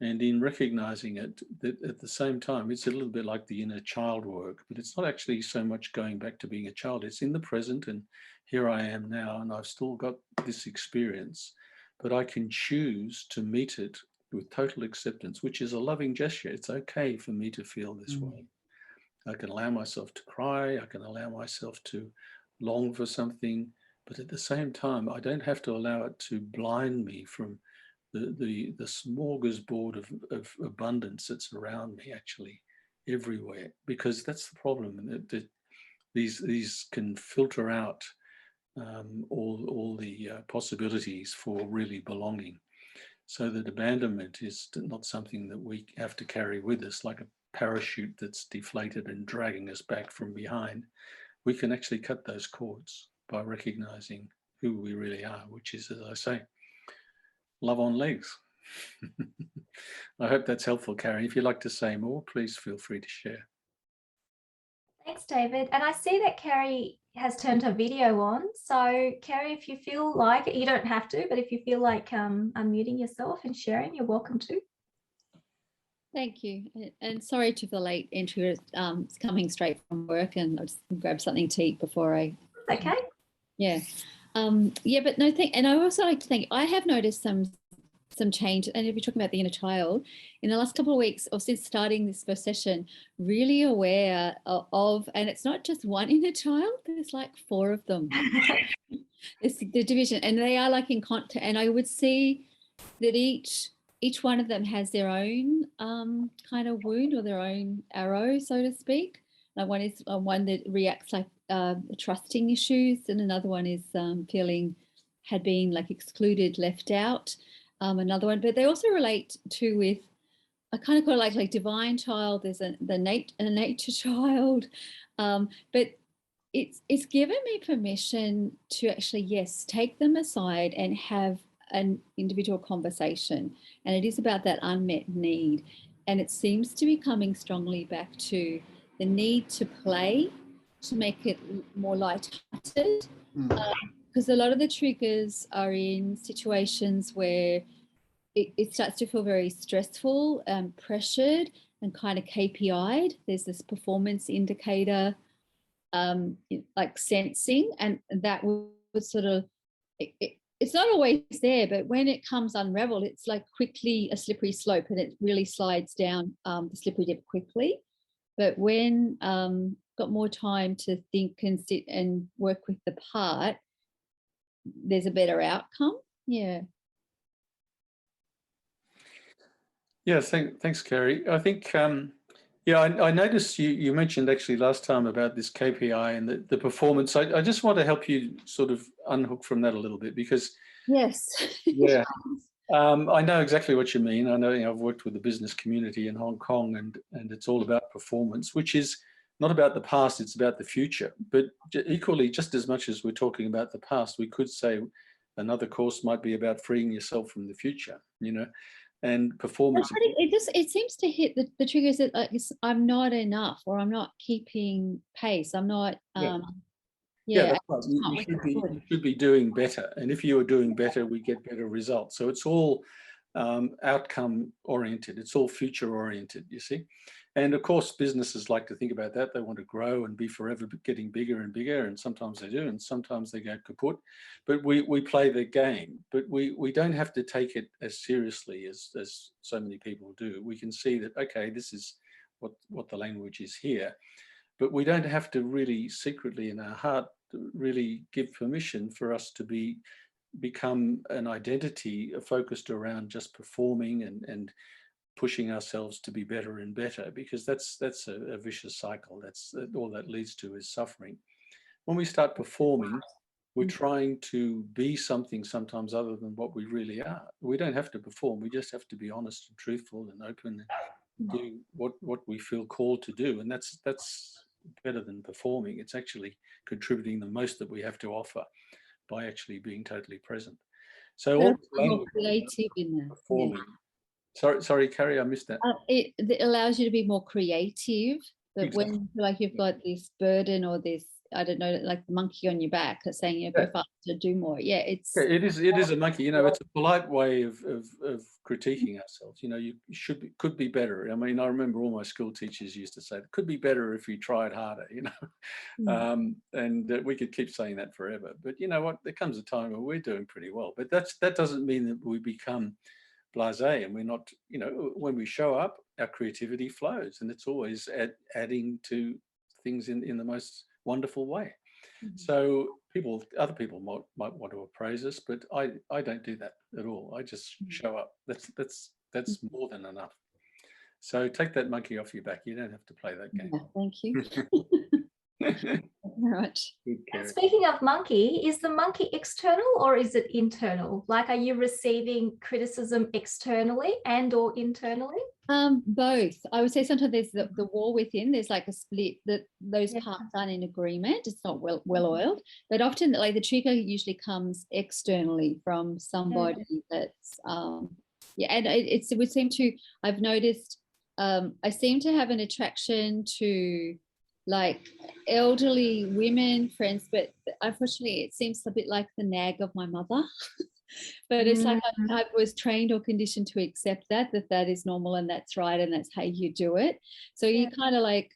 And in recognizing it, that at the same time, it's a little bit like the inner child work, but it's not actually so much going back to being a child. It's in the present, and here I am now, and I've still got this experience, but I can choose to meet it with total acceptance, which is a loving gesture. It's okay for me to feel this way. I can allow myself to cry. I can allow myself to long for something, but at the same time, I don't have to allow it to blind me from the smorgasbord of abundance that's around me, actually everywhere, because that's the problem, that these can filter out all the possibilities for really belonging, so that abandonment is not something that we have to carry with us like a parachute that's deflated and dragging us back from behind. We can actually cut those cords by recognizing who we really are, which is, as I say, love on legs. I hope that's helpful, Carrie. If you'd like to say more, please feel free to share. Thanks, David. And I see that Carrie has turned her video on. So Carrie, if you feel like it, you don't have to, but if you feel like unmuting yourself and sharing, you're welcome to. Thank you. And sorry to the late entry. It's coming straight from work, and I'll just grab something to eat before I... Okay. Yeah. Yeah, but no, and I also like to think I have noticed some change, and if you're talking about the inner child, in the last couple of weeks or since starting this first session, really aware of, and it's not just one inner child, there's like 4 of them. It's the division, and they are like in contact, and I would see that each one of them has their own kind of wound or their own arrow, so to speak. Like one is one that reacts like trusting issues, and another one is had been like excluded, left out. Another one, but they also relate to with, I kind of call it like divine child. There's a nature child, but it's given me permission to actually, yes, take them aside and have an individual conversation, and it is about that unmet need, and it seems to be coming strongly back to the need to play, to make it more light-hearted. Because a lot of the triggers are in situations where it starts to feel very stressful, pressured, and kind of KPI'd. There's this performance indicator, like sensing, and that would sort of, it's not always there, but when it comes unraveled, it's like quickly a slippery slope, and it really slides down the slippery dip quickly. But when got more time to think and sit and work with the part, there's a better outcome. Yeah. Yes, thanks, Kerry. I think, yeah, I noticed you mentioned actually last time about this KPI and the performance. I just want to help you sort of unhook from that a little bit because, Yes. yeah, I know exactly what you mean. I know, I've worked with the business community in Hong Kong, and it's all about performance, which is not about the past, it's about the future. But equally, just as much as we're talking about the past, we could say another course might be about freeing yourself from the future, and performance. It seems to hit the triggers that like, I'm not enough, or I'm not keeping pace. I'm not. Yeah, that's right. You should be doing better, and if you are doing better, we get better results. So it's all outcome oriented. It's all future oriented. You see, and of course, businesses like to think about that. They want to grow and be forever getting bigger and bigger, and sometimes they do, and sometimes they go kaput. But we play the game, but we don't have to take it as seriously as so many people do. We can see that, okay, this is what the language is here, but we don't have to really secretly in our heart really give permission for us to become an identity focused around just performing and pushing ourselves to be better and better, because that's a vicious cycle. That's all that leads to is suffering. When we start performing, we're trying to be something sometimes other than what we really are. We don't have to perform. We just have to be honest and truthful and open and do what we feel called to do. And that's better than performing. It's actually contributing the most that we have to offer by actually being totally present. So all more creative in that. Performing. Yeah. Sorry, Carrie, I missed that. It allows you to be more creative. But Exactly. when like you've got this burden or this, I don't know, like the monkey on your back that's saying go faster, do more. Yeah, it is a monkey. It's a polite way of critiquing ourselves. You could be better. I mean, I remember all my school teachers used to say it could be better if you tried harder. And we could keep saying that forever. But you know what? There comes a time where we're doing pretty well. But that doesn't mean that we become blasé, and we're not. When we show up, our creativity flows, and it's always adding to things in the most wonderful way. So other people might want to appraise us, but I don't do that at all. I just show up. That's more than enough. So take that monkey off your back. You don't have to play that game. Yeah, thank you. Right. Speaking of monkey, is the monkey external or is it internal? Like, are you receiving criticism externally and or internally? Both. I would say sometimes there's the war within. There's like a split that those parts aren't in agreement. It's not well oiled. But often, like the trigger usually comes externally from somebody that's and it would seem to. I've noticed. I seem to have an attraction to like elderly women friends, but unfortunately, it seems a bit like the nag of my mother. But it's like I was trained or conditioned to accept that is normal and that's right and that's how you do it. So you kind of like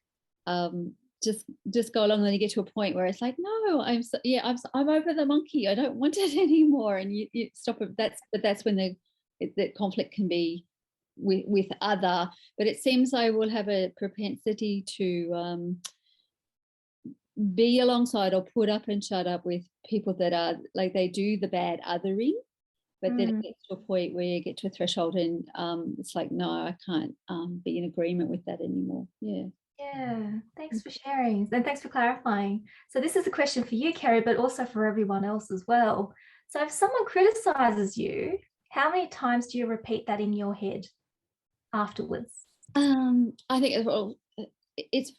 just go along, and then you get to a point where it's like, no, I'm over the monkey. I don't want it anymore, and you stop it. That's when the conflict can be with other. But it seems I will have a propensity to be alongside or put up and shut up with people that are like they do the bad othering, but then it gets to a point where you get to a threshold and it's like, no, I can't be in agreement with that anymore. Yeah, thanks for sharing and thanks for clarifying. So this is a question for you, Kerry, but also for everyone else as well. So if someone criticizes you, how many times do you repeat that in your head afterwards? I think it's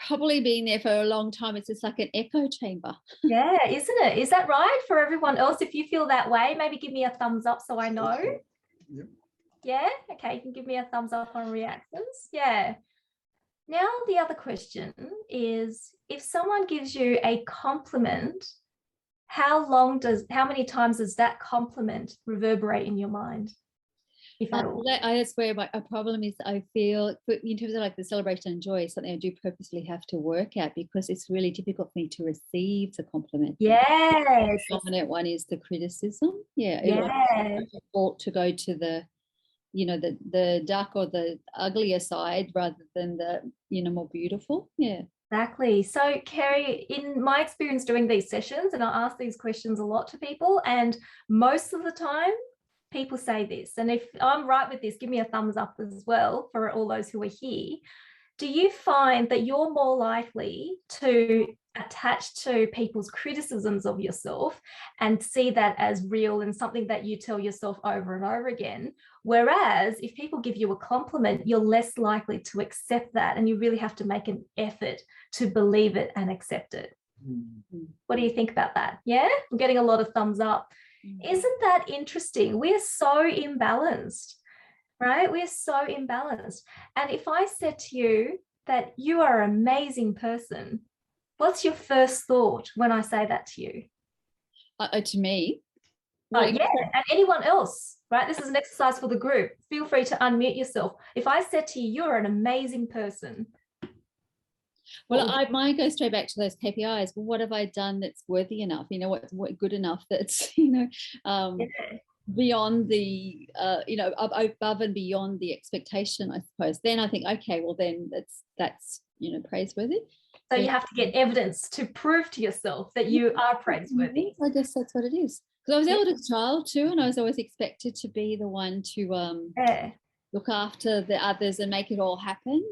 probably been there for a long time. It's just like an echo chamber. Yeah, isn't it? Is that right for everyone else? If you feel that way, maybe give me a thumbs up so I know. Yep. Yeah, okay, you can give me a thumbs up on reactions. Yeah. Now the other question is, if someone gives you a compliment, how many times does that compliment reverberate in your mind? If at all? That's where a problem is. I feel in terms of like the celebration and joy, something I do purposely have to work at, because it's really difficult for me to receive the compliment. Yes. The dominant one is the criticism. Yeah. Yes. Ought to go to the dark or the uglier side rather than the more beautiful. Yeah. Exactly. So, Kerry, in my experience doing these sessions, and I ask these questions a lot to people, and most of the time people say this, and if I'm right with this, give me a thumbs up as well for all those who are here. Do you find that you're more likely to attach to people's criticisms of yourself and see that as real and something that you tell yourself over and over again? Whereas if people give you a compliment, you're less likely to accept that, and you really have to make an effort to believe it and accept it. What do you think about that? Yeah, I'm getting a lot of thumbs up. Isn't that interesting? We are so imbalanced, right? We are so imbalanced. And if I said to you that you are an amazing person, what's your first thought when I say that to you? To me? Yeah, and anyone else, right? This is an exercise for the group. Feel free to unmute yourself. If I said to you, you're an amazing person. Well, mine goes straight back to those KPIs. Well, what have I done that's worthy enough? You know, what good enough that's, beyond the, above and beyond the expectation, I suppose. Then I think, okay, well, then that's praiseworthy. So you have to get evidence to prove to yourself that you are praiseworthy. I guess that's what it is. Because I was the eldest child too, and I was always expected to be the one to look after the others and make it all happen,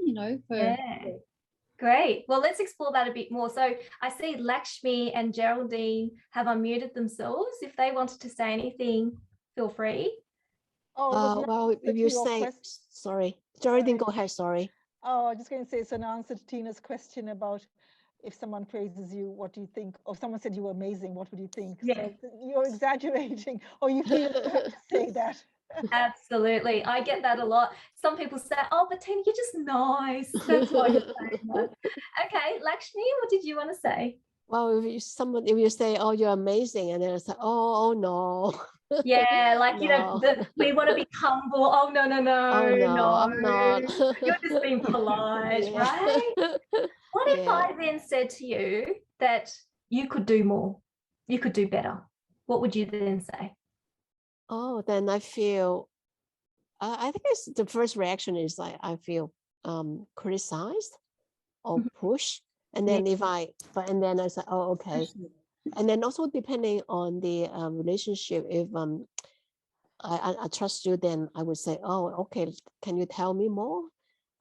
Great. Well, let's explore that a bit more. So I see Lakshmi and Geraldine have unmuted themselves. If they wanted to say anything, feel free. Well, if you say, sorry, Geraldine, go ahead, sorry. Oh, I'm just going to say it's an answer to Tina's question about if someone praises you, what do you think? Or if someone said you were amazing, what would you think? Yeah. So you're exaggerating, or you feel you have to say that. Absolutely. I get that a lot. Some people say, oh, but Tina, you're just nice. That's why you're saying that. Okay, Lakshmi, what did you want to say? Well, if you say, oh, you're amazing, and then it's like, oh no. Yeah, like, we want to be humble. Oh, no, I'm not. You're just being polite, right? What if I then said to you that you could do more, you could do better? What would you then say? Oh, then I feel, I think the first reaction is like, I feel criticized or pushed. And then and then I say, oh, okay. And then also depending on the relationship, if I trust you, then I would say, oh, okay, can you tell me more?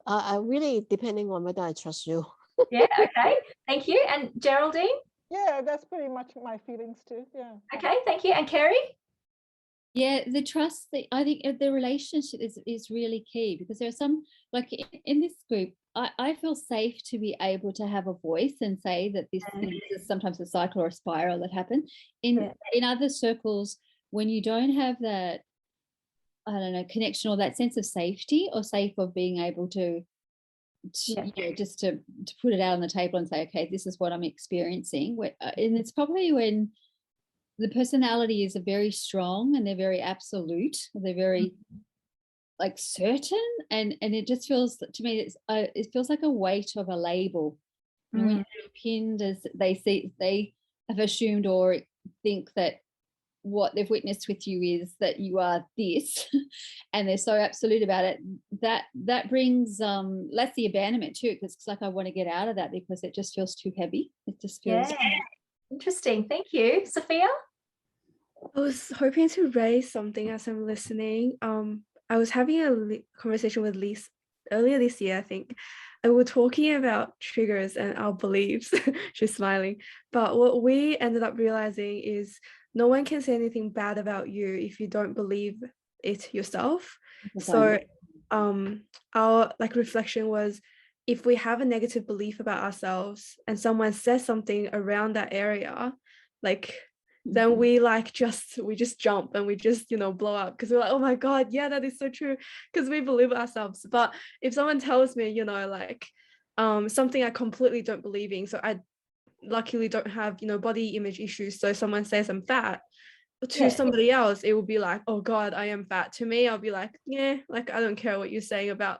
I really depending on whether I trust you. Yeah, okay. Thank you. And Geraldine? Yeah, that's pretty much my feelings too. Yeah. Okay, thank you. And Kerry? Yeah, the trust, I think the relationship is really key, because there are some, like in this group, I feel safe to be able to have a voice and say that this is sometimes a cycle or a spiral that happens. In other circles, when you don't have that, I don't know, connection or that sense of safety or safe of being able to just to put it out on the table and say, okay, this is what I'm experiencing. And it's probably when the personality is very strong and they're very absolute, they're very like certain, and it just feels to me it feels like a weight of a label. When you're pinned, as they have assumed or think that what they've witnessed with you is that you are this, and they're so absolute about it, that brings less the abandonment too, because it's like I want to get out of that because it just feels too heavy. It just feels interesting. Thank you. Sophia? I was hoping to raise something as I'm listening. I was having a conversation with Lise earlier this year, I think, and we were talking about triggers and our beliefs. She's smiling. But what we ended up realizing is no one can say anything bad about you if you don't believe it yourself. So our reflection was, if we have a negative belief about ourselves and someone says something around that area, then we just jump and we just blow up, because we're like, oh my god, yeah, that is so true, because we believe ourselves. But if someone tells me something I completely don't believe in, so I luckily don't have body image issues, so someone says I'm fat, to somebody else it will be like, oh god, I am fat. To me, I'll be like, yeah, I don't care what you're saying about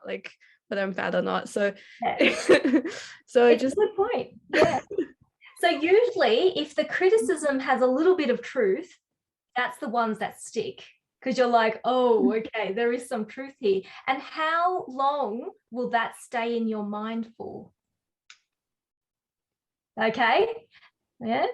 whether I'm fat or not. So so it's a good point. Yeah. So usually if the criticism has a little bit of truth, that's the ones that stick, because you're like, oh, okay, there is some truth here. And how long will that stay in your mind for? Okay. Yeah.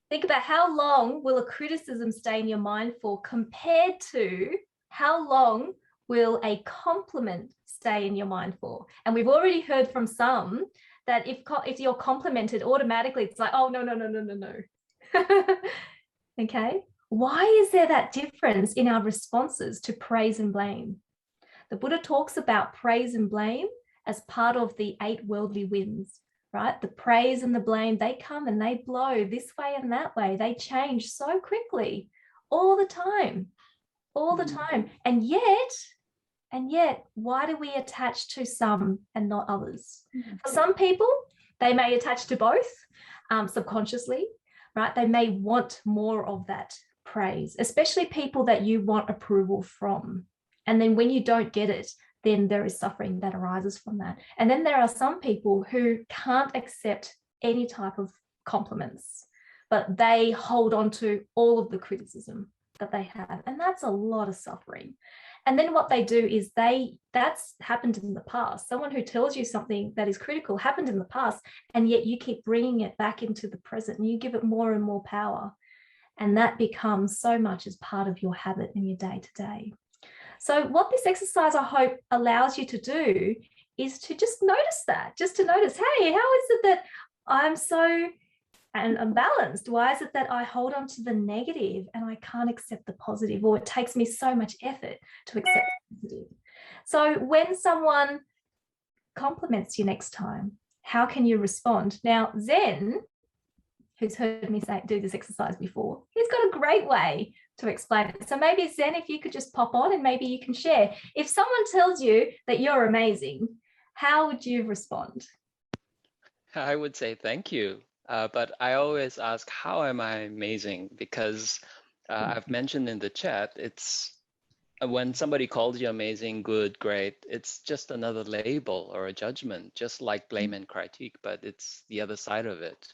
Think about how long will a criticism stay in your mind for compared to how long will a compliment stay in your mind for? And we've already heard from some that if you're complimented, automatically it's like, oh, no, no, no, no, no, no. Okay. Why is there that difference in our responses to praise and blame? The Buddha talks about praise and blame as part of the 8 worldly winds, right? The praise and the blame, they come and they blow this way and that way. They change so quickly all the time, all the time. And yet, why do we attach to some and not others? For some people, they may attach to both subconsciously, right? They may want more of that praise, especially people that you want approval from. And then when you don't get it, then there is suffering that arises from that. And then there are some people who can't accept any type of compliments, but they hold on to all of the criticism that they have. And that's a lot of suffering. And then what they do is that's happened in the past. Someone who tells you something that is critical happened in the past, and yet you keep bringing it back into the present and you give it more and more power. And that becomes so much as part of your habit in your day to day. So what this exercise, I hope, allows you to do is to just notice that, just to notice, hey, how is it that I'm so unbalanced? Why is it that I hold on to the negative and I can't accept the positive, or it takes me so much effort to accept the positive? So when someone compliments you next time, how can you respond? Now, Zen, who's heard me do this exercise before, he's got a great way to explain it. So maybe Zen, if you could just pop on and maybe you can share. If someone tells you that you're amazing, how would you respond? I would say thank you. But I always ask, how am I amazing? Because I've mentioned in the chat, it's when somebody calls you amazing, good, great, it's just another label or a judgment, just like blame and critique, but it's the other side of it.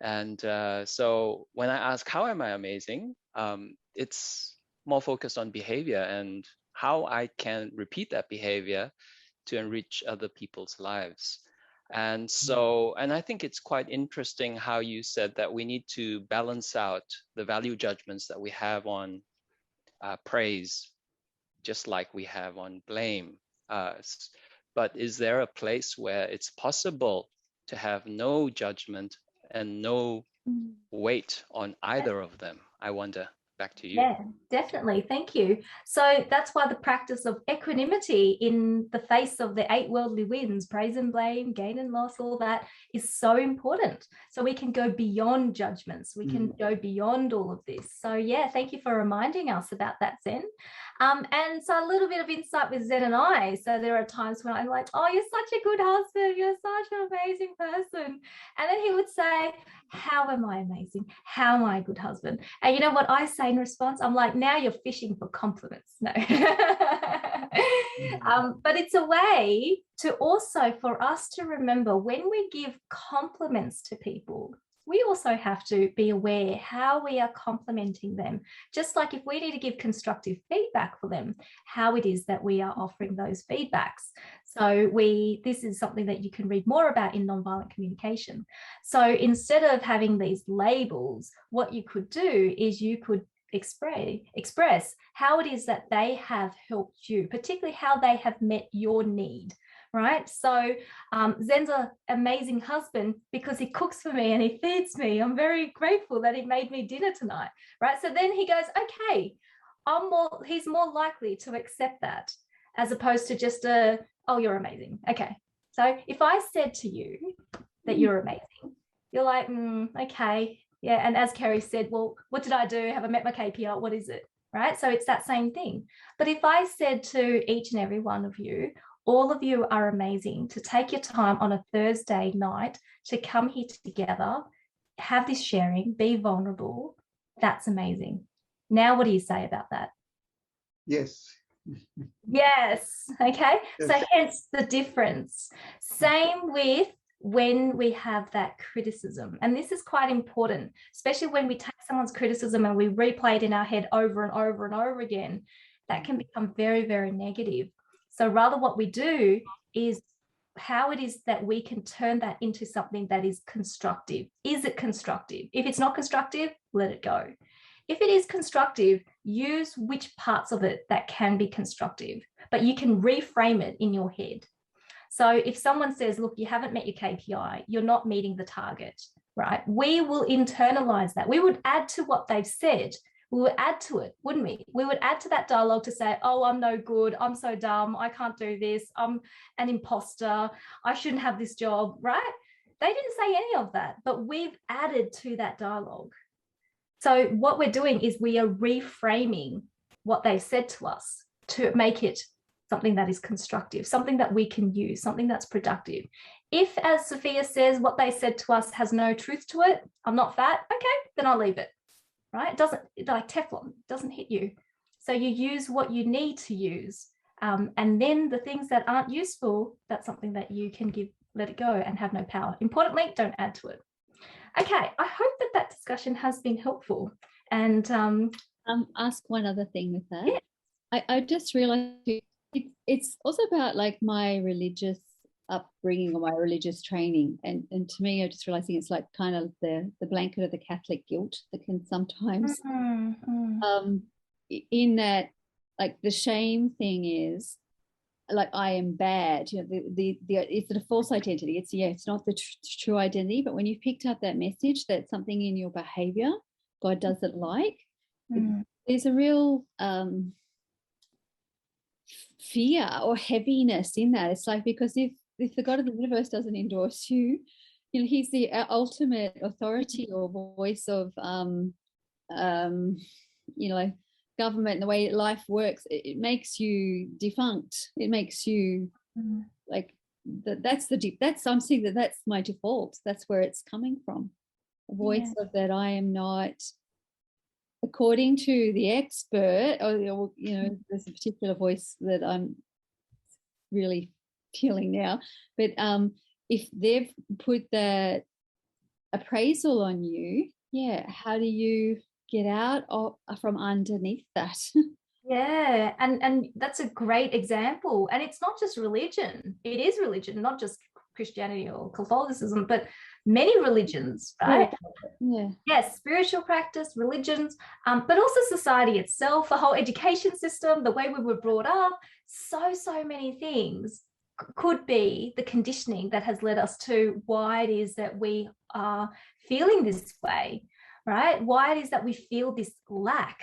And so when I ask, how am I amazing? It's more focused on behavior and how I can repeat that behavior to enrich other people's lives. And so, and I think it's quite interesting how you said that we need to balance out the value judgments that we have on praise, just like we have on blame. But is there a place where it's possible to have no judgment and no weight on either of them? I wonder. Back to you. Yeah, definitely. Thank you. So that's why the practice of equanimity in the face of the 8 worldly winds, praise and blame, gain and loss, all that is so important. So we can go beyond judgments. We can go beyond all of this. So yeah, thank you for reminding us about that, Zen. And so a little bit of insight with Zen and I. So there are times when I'm like, oh, you're such a good husband. You're such an amazing person. And then he would say, how am I amazing? How am I a good husband? And you know what I say in response? I'm like, now you're fishing for compliments. No. But it's a way to also for us to remember when we give compliments to people, we also have to be aware how we are complimenting them. Just like if we need to give constructive feedback for them, how it is that we are offering those feedbacks. So this is something that you can read more about in nonviolent communication. So instead of having these labels, what you could do is you could express how it is that they have helped you, particularly how they have met your need. Right. So Zen's an amazing husband because he cooks for me and he feeds me. I'm very grateful that he made me dinner tonight. Right. So then he goes, OK, he's more likely to accept that as opposed to just oh, you're amazing. OK. So if I said to you that you're amazing, you're like, OK. Yeah. And as Kerry said, well, what did I do? Have I met my KPI? What is it? Right. So it's that same thing. But if I said to each and every one of you, all of you are amazing, to take your time on a Thursday night to come here together, have this sharing, be vulnerable. That's amazing. Now, what do you say about that? Yes. Yes. Okay. Yes. So hence the difference. Same with when we have that criticism. And this is quite important, especially when we take someone's criticism and we replay it in our head over and over and over again. That can become very, very negative. So rather what we do is how it is that we can turn that into something that is constructive. Is it constructive? If it's not constructive, let it go. If it is constructive, use which parts of it that can be constructive, but you can reframe it in your head. So if someone says, look, you haven't met your KPI, you're not meeting the target, right? We will internalize that. We would add to what they've said. We would add to it, wouldn't we? We would add to that dialogue to say, oh, I'm no good. I'm so dumb. I can't do this. I'm an imposter. I shouldn't have this job, right? They didn't say any of that, but we've added to that dialogue. So what we're doing is we are reframing what they've said to us to make it something that is constructive, something that we can use, something that's productive. If, as Sophia says, what they said to us has no truth to it, I'm not fat, okay, then I'll leave it, right? It doesn't, like Teflon, it doesn't hit you. So you use what you need to use. And then the things that aren't useful, that's something that you can let it go and have no power. Importantly, don't add to it. Okay, I hope that discussion has been helpful. And ask one other thing with that. Yeah. I just realized it's also about like my religious upbringing or my religious training. And to me, I'm just realizing it's like kind of the blanket of the Catholic guilt that can sometimes, in that, like the shame thing is, like I am bad, you know, the it's a false identity. It's not the true identity, but when you've picked up that message that something in your behavior God doesn't like, there's a real fear or heaviness in that. It's like, because if the God of the universe doesn't endorse you, you know, he's the ultimate authority or voice of you know, government, the way life works. It makes you defunct. It makes you like that's something that's my default. That's where it's coming from. A voice of that I am not, according to the expert, or you know, there's a particular voice that I'm really feeling now. But if they've put that appraisal on you, how do you get out from underneath that? Yeah, and that's a great example. And it's not just religion. It is religion, not just Christianity or Catholicism, but many religions, right? Yes, spiritual practice, religions, but also society itself, the whole education system, the way we were brought up, so many things could be the conditioning that has led us to why it is that we are feeling this way, right? Why it is that we feel this lack,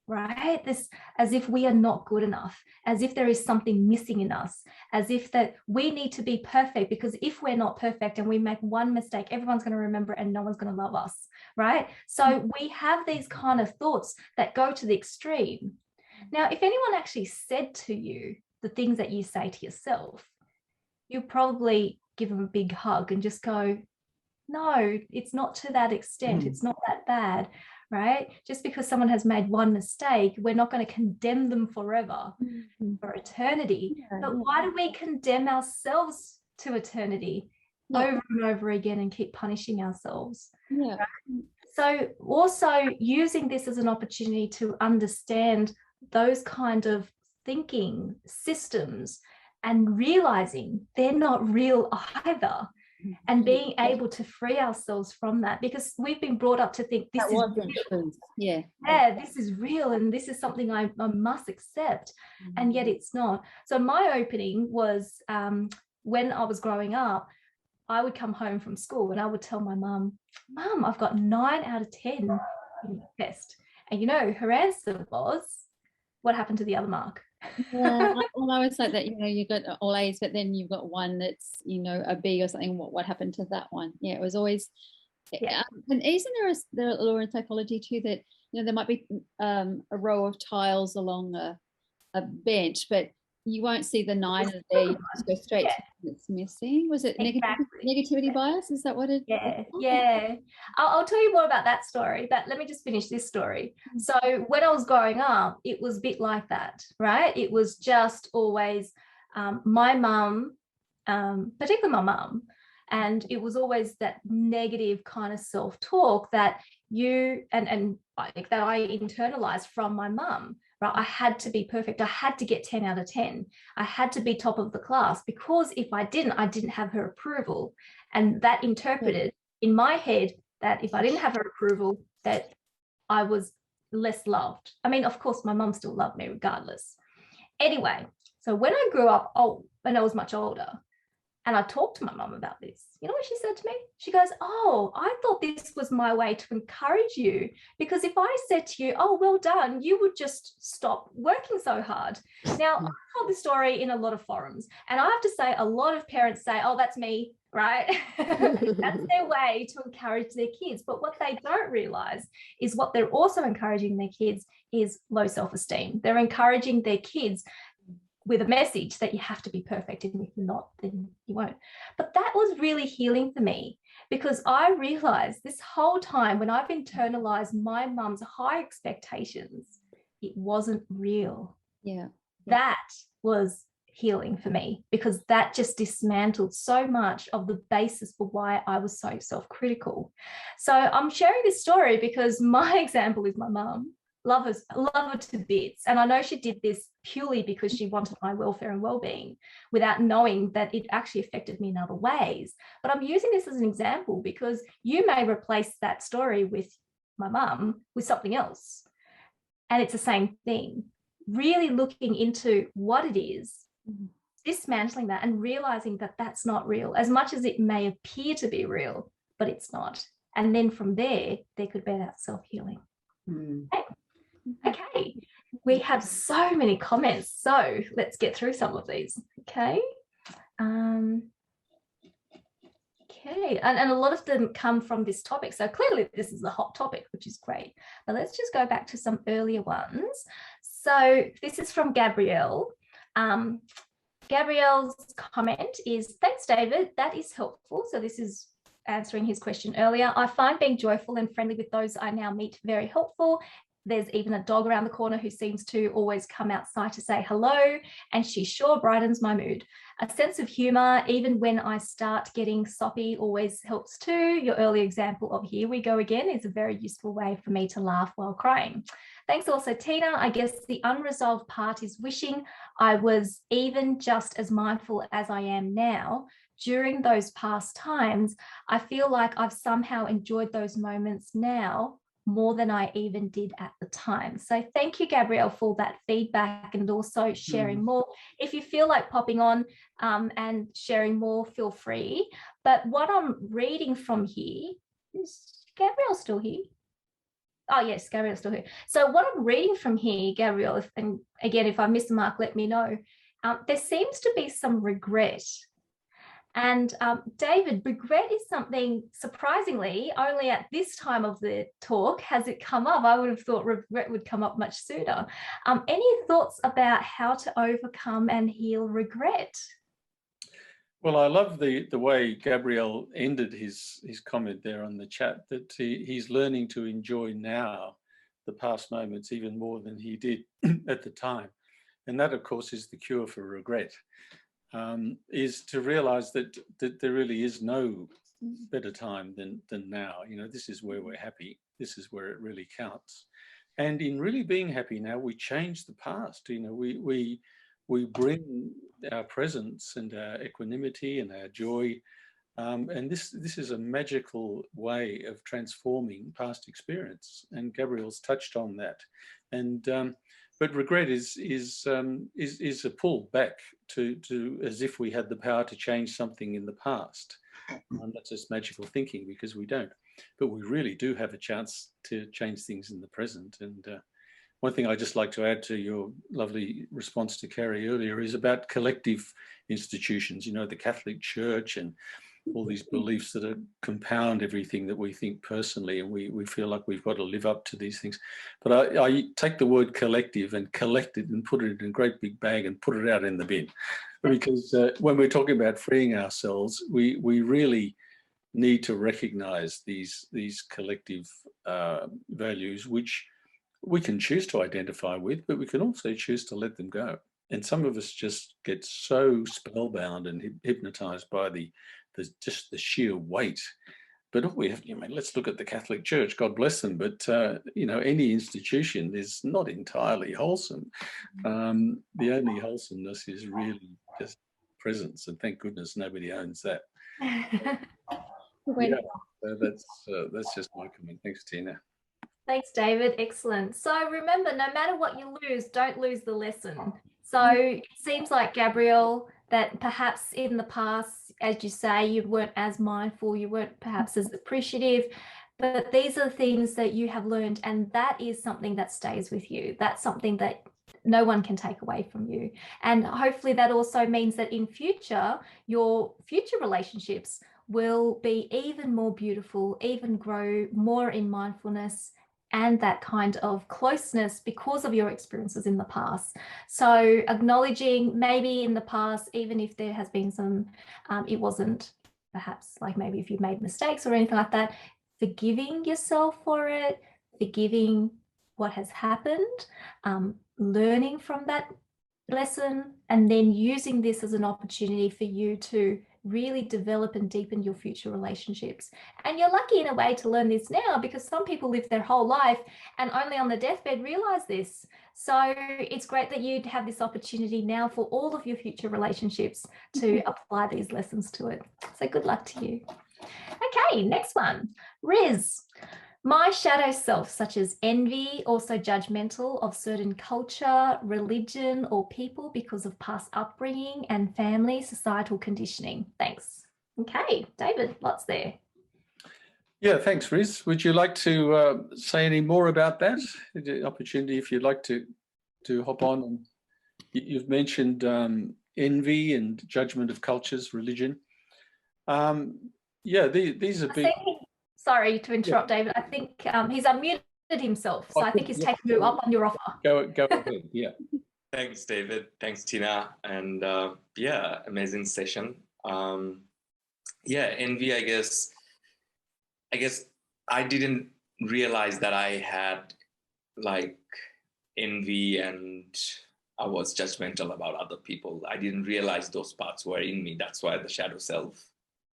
right? This, as if we are not good enough, as if there is something missing in us, as if that we need to be perfect, because if we're not perfect and we make one mistake, everyone's going to remember and no one's going to love us, right? So we have these kind of thoughts that go to the extreme. Now, if anyone actually said to you the things that you say to yourself, you probably give them a big hug and just go, no, it's not to that extent. It's not that bad, right? Just because someone has made one mistake, we're not going to condemn them forever, for eternity. But why do we condemn ourselves to eternity over and over again and keep punishing ourselves? Right? So also using this as an opportunity to understand those kind of thinking systems and realizing they're not real either. And being able to free ourselves from that, because we've been brought up to think this is real. This is real and this is something I must accept, and yet it's not. So my opening was when I was growing up, I would come home from school and I would tell my mum, I've got 9 out of 10 in the test. And you know, her answer was, what happened to the other mark? Well, I was like that, you know, you got all A's, but then you've got one that's, you know, a B or something. What happened to that one? Yeah, it was always. And isn't there a law in psychology too that, you know, there might be a row of tiles along a bench, but you won't see the 9 of there. You just go straight to what's missing. Was it negativity bias? Is that what it? Yeah. I'll tell you more about that story, but let me just finish this story. So when I was growing up, it was a bit like that, right? It was just always my mum, particularly my mum, and it was always that negative kind of self-talk that you and I think that I internalized from my mum. Right? I had to be perfect. I had to get 10 out of 10. I had to be top of the class, because if I didn't have her approval. And that interpreted in my head that if I didn't have her approval, that I was less loved. I mean, of course, my mum still loved me regardless. Anyway, so when I grew up, when I was much older, and I talked to my mum about this, you know what she said to me? She goes, oh, I thought this was my way to encourage you, because if I said to you, oh, well done, you would just stop working so hard. Now, I've told this story in a lot of forums, and I have to say a lot of parents say, oh, that's me, right? That's their way to encourage their kids. But what they don't realize is what they're also encouraging their kids is low self-esteem. They're encouraging their kids with a message that you have to be perfect, and if you're not, then you won't. But that was really healing for me, because I realized this whole time when I've internalized my mum's high expectations, it wasn't real. Yeah. That was healing for me, because that just dismantled so much of the basis for why I was so self-critical. So I'm sharing this story because my example is my mum. Love her to bits. And I know she did this purely because she wanted my welfare and well-being, without knowing that it actually affected me in other ways. But I'm using this as an example because you may replace that story with my mum with something else, and it's the same thing. Really looking into what it is, dismantling that, and realizing that that's not real, as much as it may appear to be real, but it's not. And then from there could be that self-healing. Okay, we have so many comments, so let's get through some of these. Okay. Okay, and a lot of them come from this topic, so clearly this is a hot topic, which is great. But let's just go back to some earlier ones. So this is from Gabrielle. Gabrielle's comment is, thanks, David, that is helpful. So this is answering his question earlier. I find being joyful and friendly with those I now meet very helpful. There's even a dog around the corner who seems to always come outside to say hello, and she sure brightens my mood. A sense of humor, even when I start getting soppy, always helps too. Your early example of here we go again is a very useful way for me to laugh while crying. Thanks also, Tina. I guess the unresolved part is wishing I was even just as mindful as I am now. During those past times, I feel like I've somehow enjoyed those moments now more than I even did at the time. So thank you, Gabrielle, for that feedback, and also sharing more. If you feel like popping on and sharing more, feel free. But what I'm reading from here, is Gabrielle still here? Oh, yes, Gabrielle's still here. So what I'm reading from here, Gabrielle, and again, if I miss the mark, let me know. There seems to be some regret. And David, regret is something, surprisingly, only at this time of the talk has it come up. I would have thought regret would come up much sooner. Any thoughts about how to overcome and heal regret? Well, I love the way Gabriel ended his comment there on the chat, that he's learning to enjoy now the past moments even more than he did at the time. And that, of course, is the cure for regret. Is to realize that there really is no better time than now. You know, this is where we're happy. This is where it really counts. And in really being happy now, we change the past. You know, we bring our presence and our equanimity and our joy. And this is a magical way of transforming past experience. And Gabriel's touched on that. And but regret is a pull back to as if we had the power to change something in the past. That's just magical thinking, because we don't. But we really do have a chance to change things in the present. And one thing I'd just like to add to your lovely response to Carrie earlier is about collective institutions, you know, the Catholic Church and all these beliefs that compound everything that we think personally, and we feel like we've got to live up to these things. But I take the word collective and collect it and put it in a great big bag and put it out in the bin, because when we're talking about freeing ourselves, we really need to recognize these collective values, which we can choose to identify with, but we can also choose to let them go. And some of us just get so spellbound and hypnotized by just the sheer weight. But we have, let's look at the Catholic Church, God bless them, but any institution is not entirely wholesome. The only wholesomeness is really just presence, and thank goodness nobody owns that. Yeah, that's just my comment. Thanks, Tina. Thanks, David. Excellent. So remember, no matter what you lose, don't lose the lesson. So it seems like, Gabrielle, that perhaps in the past, as you say, you weren't as mindful, you weren't perhaps as appreciative, but these are the things that you have learned, and that is something that stays with you. That's something that no one can take away from you. And hopefully that also means that in future, your future relationships will be even more beautiful, even grow more in mindfulness and that kind of closeness because of your experiences in the past. So acknowledging maybe in the past, even if there has been some, it wasn't perhaps like maybe if you've made mistakes or anything like that, forgiving yourself for it, forgiving what has happened, learning from that lesson, and then using this as an opportunity for you to really develop and deepen your future relationships. And you're lucky in a way to learn this now, because some people live their whole life and only on the deathbed realize this. So it's great that you have this opportunity now for all of your future relationships to apply these lessons to it. So good luck to you. Okay, next one. Riz. My shadow self, such as envy, also judgmental of certain culture, religion, or people because of past upbringing and family societal conditioning. Thanks. Okay, David, lots there. Yeah, thanks, Riz. Would you like to say any more about that? The opportunity, if you'd like to hop on. And you've mentioned envy and judgment of cultures, religion. Yeah, these are big. Sorry to interrupt, yeah. David. I think he's unmuted himself, so I think he's taking you up on your offer. Go ahead, yeah. Thanks, David. Thanks, Tina. And yeah, amazing session. Yeah, envy, I guess I didn't realize that I had like envy and I was judgmental about other people. I didn't realize those parts were in me. That's why the shadow self.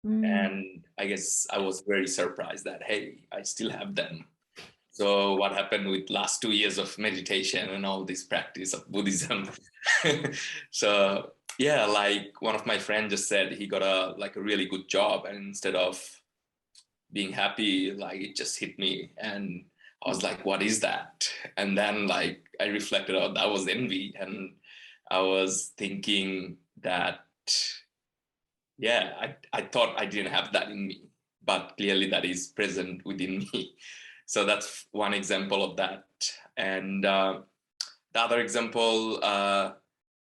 And I guess I was very surprised that, hey, I still have them. So what happened with last 2 years of meditation and all this practice of Buddhism? So yeah, like one of my friends just said he got a really good job, and instead of being happy, like it just hit me, and I was like, what is that? And then like I reflected, oh, that was envy. And I was thinking that, yeah, I thought I didn't have that in me, but clearly that is present within me. So that's one example of that. And the other example,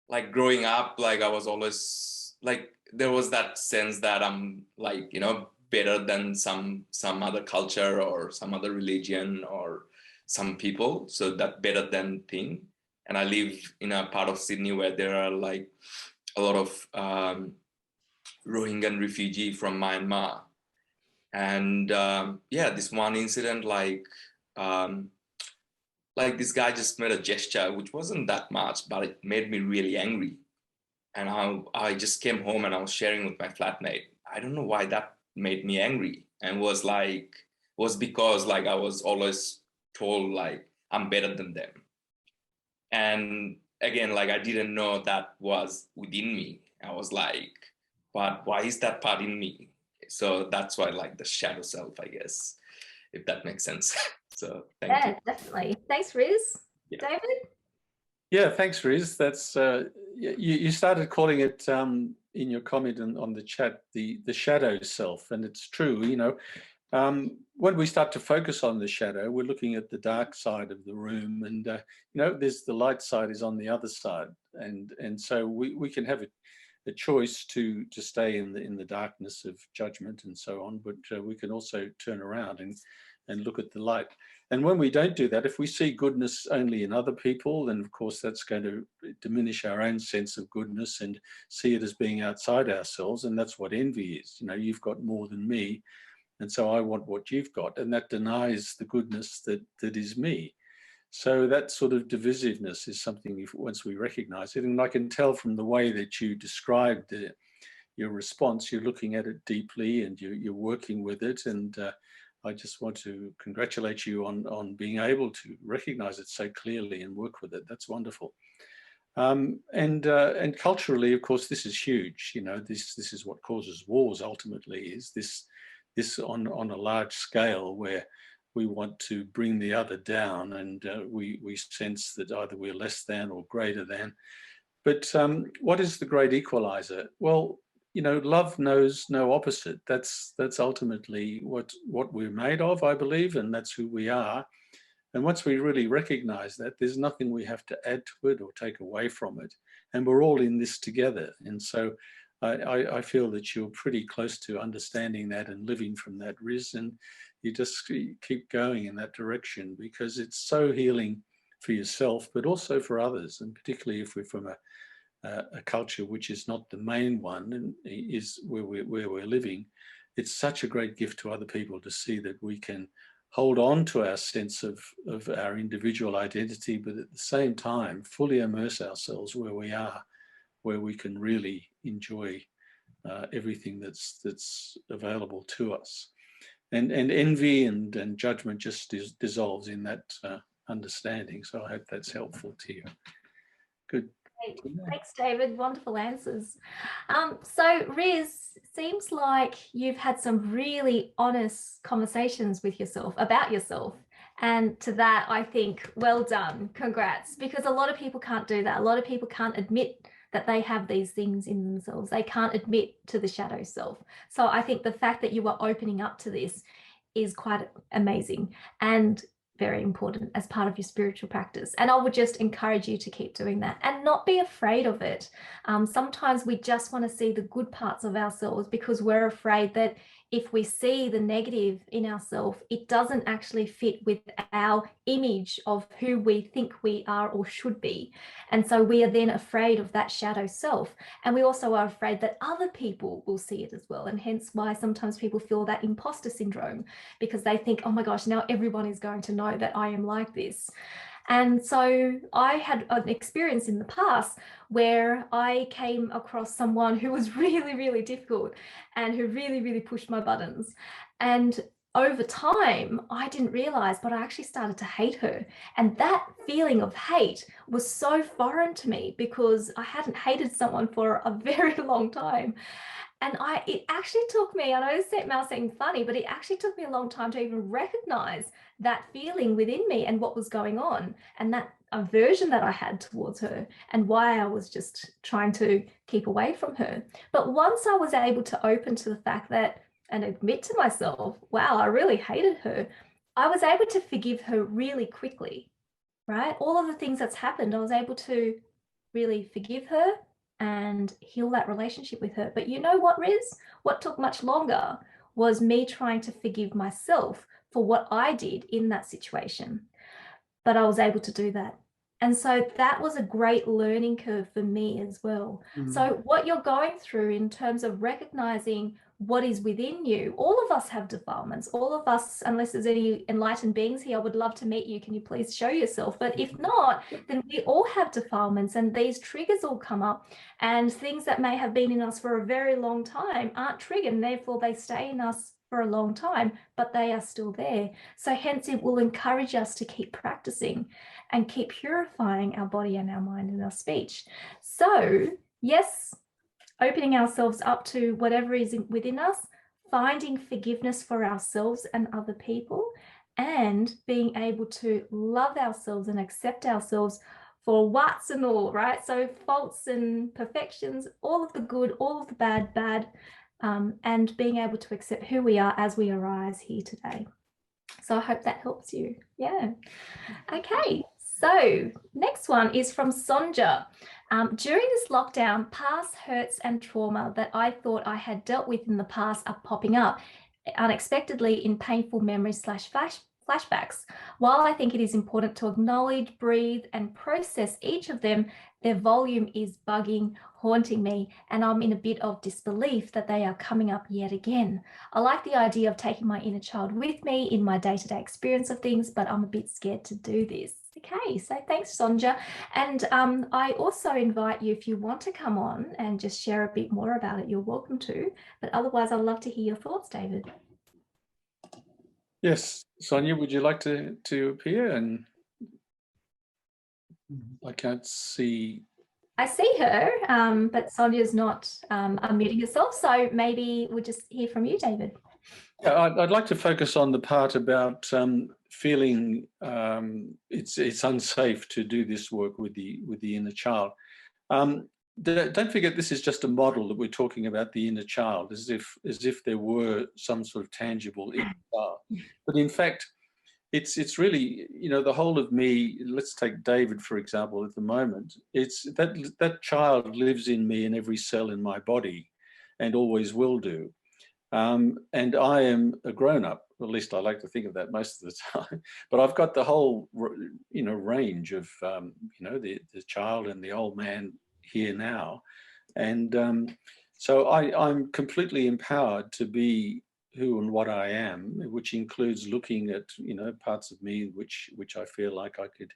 like growing up, like I was always like, there was that sense that I'm like, you know, better than some other culture or some other religion or some people. So that better than thing. And I live in a part of Sydney where there are like a lot of Rohingya refugee from Myanmar. And yeah, this one incident, like this guy just made a gesture, which wasn't that much, but it made me really angry. And I just came home and I was sharing with my flatmate. I don't know why that made me angry. And was because like I was always told like I'm better than them. And again, like I didn't know that was within me. I was like, but why is that part in me? So that's why like the shadow self, I guess, if that makes sense. So thank you. Definitely. Thanks, Riz. Yeah. David? Yeah, thanks, Riz. That's you started calling it in your comment on the chat the shadow self, and it's true. You know, when we start to focus on the shadow, we're looking at the dark side of the room, and you know, there's the light side is on the other side, and so we can have a choice to stay in the darkness of judgment and so on, but we can also turn around and look at the light. And when we don't do that, if we see goodness only in other people, then of course that's going to diminish our own sense of goodness and see it as being outside ourselves. And that's what envy is. You know, you've got more than me, and so I want what you've got, and that denies the goodness that is me. So that sort of divisiveness is something, once we recognize it, and I can tell from the way that you described your response, you're looking at it deeply and you're working with it. And I just want to congratulate you on being able to recognize it so clearly and work with it. That's wonderful. And culturally, of course, this is huge. You know, this is what causes wars ultimately, is this on a large scale where we want to bring the other down, and we sense that either we're less than or greater than. But what is the great equalizer? Well, you know, love knows no opposite. That's ultimately what we're made of, I believe, and that's who we are. And once we really recognize that, there's nothing we have to add to it or take away from it. And we're all in this together. And so I feel that you're pretty close to understanding that and living from that, Riz. And you just keep going in that direction, because it's so healing for yourself, but also for others. And particularly if we're from a culture which is not the main one and is where we're living, it's such a great gift to other people to see that we can hold on to our sense of our individual identity, but at the same time fully immerse ourselves where we are, where we can really enjoy everything that's available to us. And envy and judgment just dissolves in that understanding. So I hope that's helpful to you. Good. Thanks, David. Wonderful answers. So Riz, seems like you've had some really honest conversations with yourself about yourself. And to that, I think, well done, congrats, because a lot of people can't do that. A lot of people can't admit that they have these things in themselves. They can't admit to the shadow self. So I think the fact that you are opening up to this is quite amazing and very important as part of your spiritual practice. And I would just encourage you to keep doing that and not be afraid of it. Sometimes we just want to see the good parts of ourselves because we're afraid that if we see the negative in ourselves, it doesn't actually fit with our image of who we think we are or should be. And so we are then afraid of that shadow self. And we also are afraid that other people will see it as well. And hence why sometimes people feel that imposter syndrome, because they think, oh my gosh, now everyone is going to know that I am like this. And so I had an experience in the past where I came across someone who was really, really difficult and who really, really pushed my buttons. And over time, I didn't realize, but I actually started to hate her. And that feeling of hate was so foreign to me because I hadn't hated someone for a very long time. And it actually took me, I know this may seem funny, but it actually took me a long time to even recognize that feeling within me and what was going on, and that aversion that I had towards her and why I was just trying to keep away from her. But once I was able to open to the fact that and admit to myself, wow, I really hated her, I was able to forgive her really quickly, right? All of the things that's happened, I was able to really forgive her and heal that relationship with her. But you know what, Riz? What took much longer was me trying to forgive myself for what I did in that situation. But I was able to do that. And so that was a great learning curve for me as well. Mm-hmm. So what you're going through in terms of recognizing what is within you, all of us have defilements. All of us, unless there's any enlightened beings here, I would love to meet you. Can you please show yourself? But if not, then we all have defilements, and these triggers all come up, and things that may have been in us for a very long time aren't triggered, and therefore they stay in us for a long time, but they are still there. So hence it will encourage us to keep practicing and keep purifying our body and our mind and our speech. So yes, opening ourselves up to whatever is within us, finding forgiveness for ourselves and other people, and being able to love ourselves and accept ourselves for what's and all, right? So faults and perfections, all of the good, all of the bad, and being able to accept who we are as we arise here today. So I hope that helps you. Yeah. Okay. So next one is from Sonja. During this lockdown, past hurts and trauma that I thought I had dealt with in the past are popping up unexpectedly in painful memories / flashbacks. While I think it is important to acknowledge, breathe, and process each of them, their volume is bugging, haunting me, and I'm in a bit of disbelief that they are coming up yet again. I like the idea of taking my inner child with me in my day-to-day experience of things, but I'm a bit scared to do this. Okay, so thanks, Sonja. And I also invite you, if you want to come on and just share a bit more about it, you're welcome to. But otherwise, I'd love to hear your thoughts, David. Yes, Sonia, would you like to appear? And I can't see. I see her, but Sonia's not unmuting herself. So maybe we'll just hear from you, David. Yeah, I'd like to focus on the part about feeling it's unsafe to do this work with the inner child. Don't forget, this is just a model that we're talking about the inner child, as if there were some sort of tangible inner child. But in fact, it's really, you know, the whole of me. Let's take David, for example, at the moment. It's that child lives in me in every cell in my body and always will do. And I am a grown-up, at least I like to think of that most of the time, but I've got the whole, you know, range of, you know, the child and the old man here now. And so I'm completely empowered to be who and what I am, which includes looking at, you know, parts of me which I feel like I could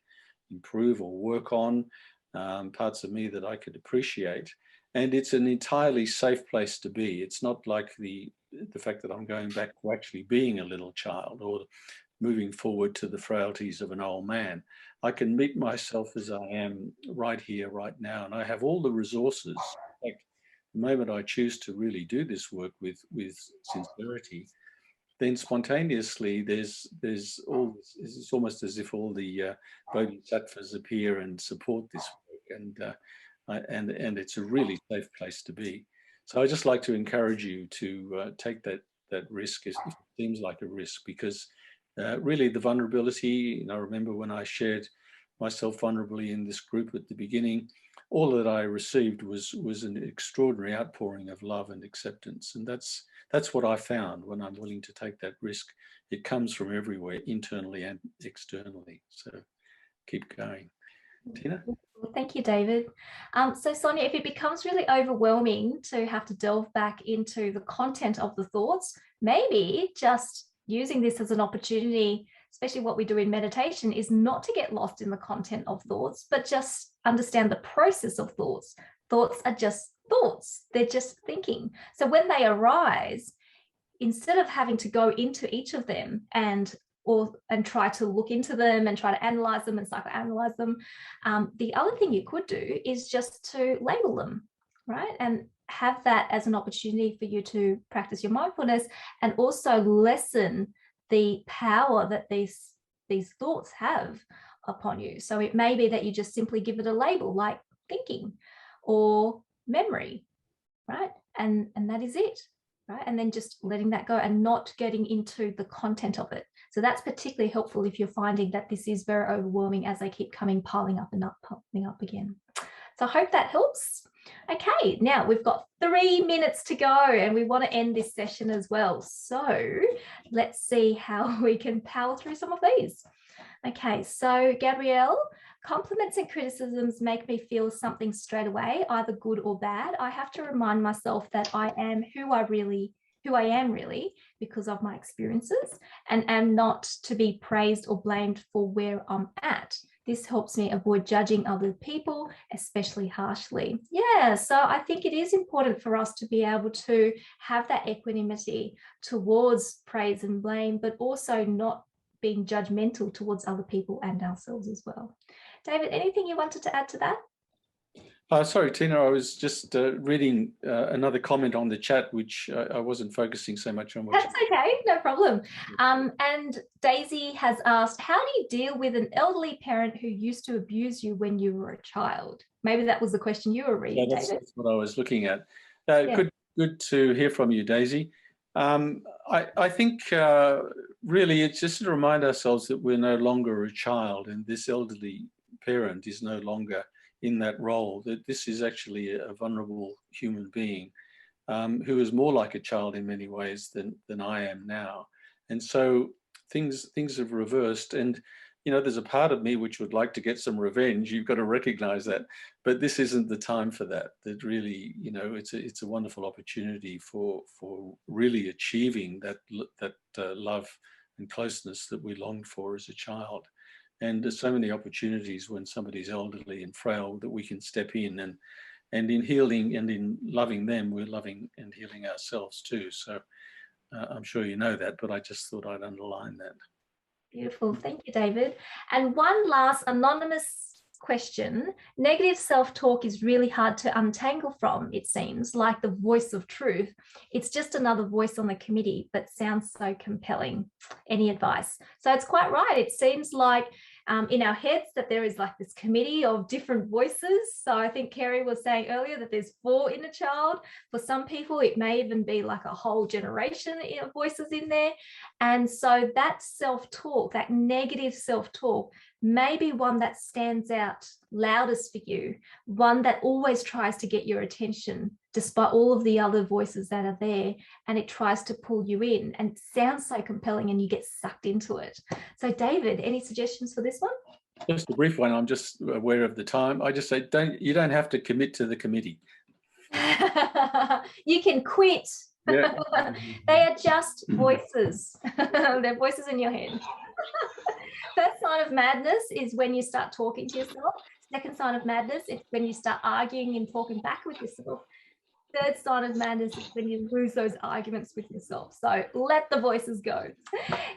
improve or work on, parts of me that I could appreciate. And it's an entirely safe place to be. It's not like the fact that I'm going back to actually being a little child or moving forward to the frailties of an old man. I can meet myself as I am right here, right now, and I have all the resources. In fact, the moment I choose to really do this work with sincerity, then spontaneously there's all, it's almost as if all the bodhisattvas appear and support this work, and it's a really safe place to be. So I just like to encourage you to take that risk if it seems like a risk, because really the vulnerability, you know, I remember when I shared myself vulnerably in this group at the beginning, all that I received was an extraordinary outpouring of love and acceptance. And that's what I found when I'm willing to take that risk. It comes from everywhere, internally and externally. So keep going. Tina? Thank you, David. So Sonia, if it becomes really overwhelming to have to delve back into the content of the thoughts, maybe just using this as an opportunity, especially what we do in meditation, is not to get lost in the content of thoughts, but just understand the process of thoughts. Thoughts are just thoughts. They're just thinking. So when they arise, instead of having to go into each of them and try to look into them and try to analyze them and psychoanalyze them, the other thing you could do is just to label them, right? And have that as an opportunity for you to practice your mindfulness and also lessen the power that these thoughts have upon you. So it may be that you just simply give it a label like thinking or memory, right? And that is it. Right? And then just letting that go and not getting into the content of it. So that's particularly helpful if you're finding that this is very overwhelming as they keep piling up and popping up again. So I hope that helps. Okay, now we've got 3 minutes to go and we want to end this session as well. So let's see how we can power through some of these. Okay, so Gabrielle, compliments and criticisms make me feel something straight away, either good or bad. I have to remind myself that I am who I am really because of my experiences and am not to be praised or blamed for where I'm at. This helps me avoid judging other people, especially harshly. Yeah, so I think it is important for us to be able to have that equanimity towards praise and blame, but also not being judgmental towards other people and ourselves as well. David, anything you wanted to add to that? Sorry, Tina, I was just reading another comment on the chat, which I wasn't focusing so much on. That's okay, no problem. And Daisy has asked, how do you deal with an elderly parent who used to abuse you when you were a child? Maybe that was the question you were reading, yeah, David. That's what I was looking at. Yeah. Good to hear from you, Daisy. I think really it's just to remind ourselves that we're no longer a child and this elderly parent is no longer in that role, that this is actually a vulnerable human being who is more like a child in many ways than I am now. And so things have reversed, and you know, there's a part of me which would like to get some revenge. You've got to recognize that, but this isn't the time for that. That really, you know, it's a wonderful opportunity for really achieving that love and closeness that we longed for as a child. And there's so many opportunities when somebody's elderly and frail that we can step in, and in healing and in loving them, we're loving and healing ourselves too. So I'm sure you know that, but I just thought I'd underline that. Beautiful. Thank you, David. And one last anonymous question, negative self-talk is really hard to untangle from, it seems, like the voice of truth. It's just another voice on the committee, but sounds so compelling. Any advice? So it's quite right. It seems like in our heads that there is like this committee of different voices. So I think Kerry was saying earlier that there's 4 inner child. For some people, it may even be like a whole generation of voices in there. And so that self-talk, that negative self-talk, may be one that stands out loudest for you, one that always tries to get your attention despite all of the other voices that are there, and it tries to pull you in, and it sounds so compelling and you get sucked into it. So David, any suggestions for this one? Just a brief one. I'm just aware of the time. I just say, you don't have to commit to the committee. You can quit. Yeah. They are just voices. They're voices in your head. First sign of madness is when you start talking to yourself. Second sign of madness is when you start arguing and talking back with yourself. Third sign of madness is when you lose those arguments with yourself. So let the voices go.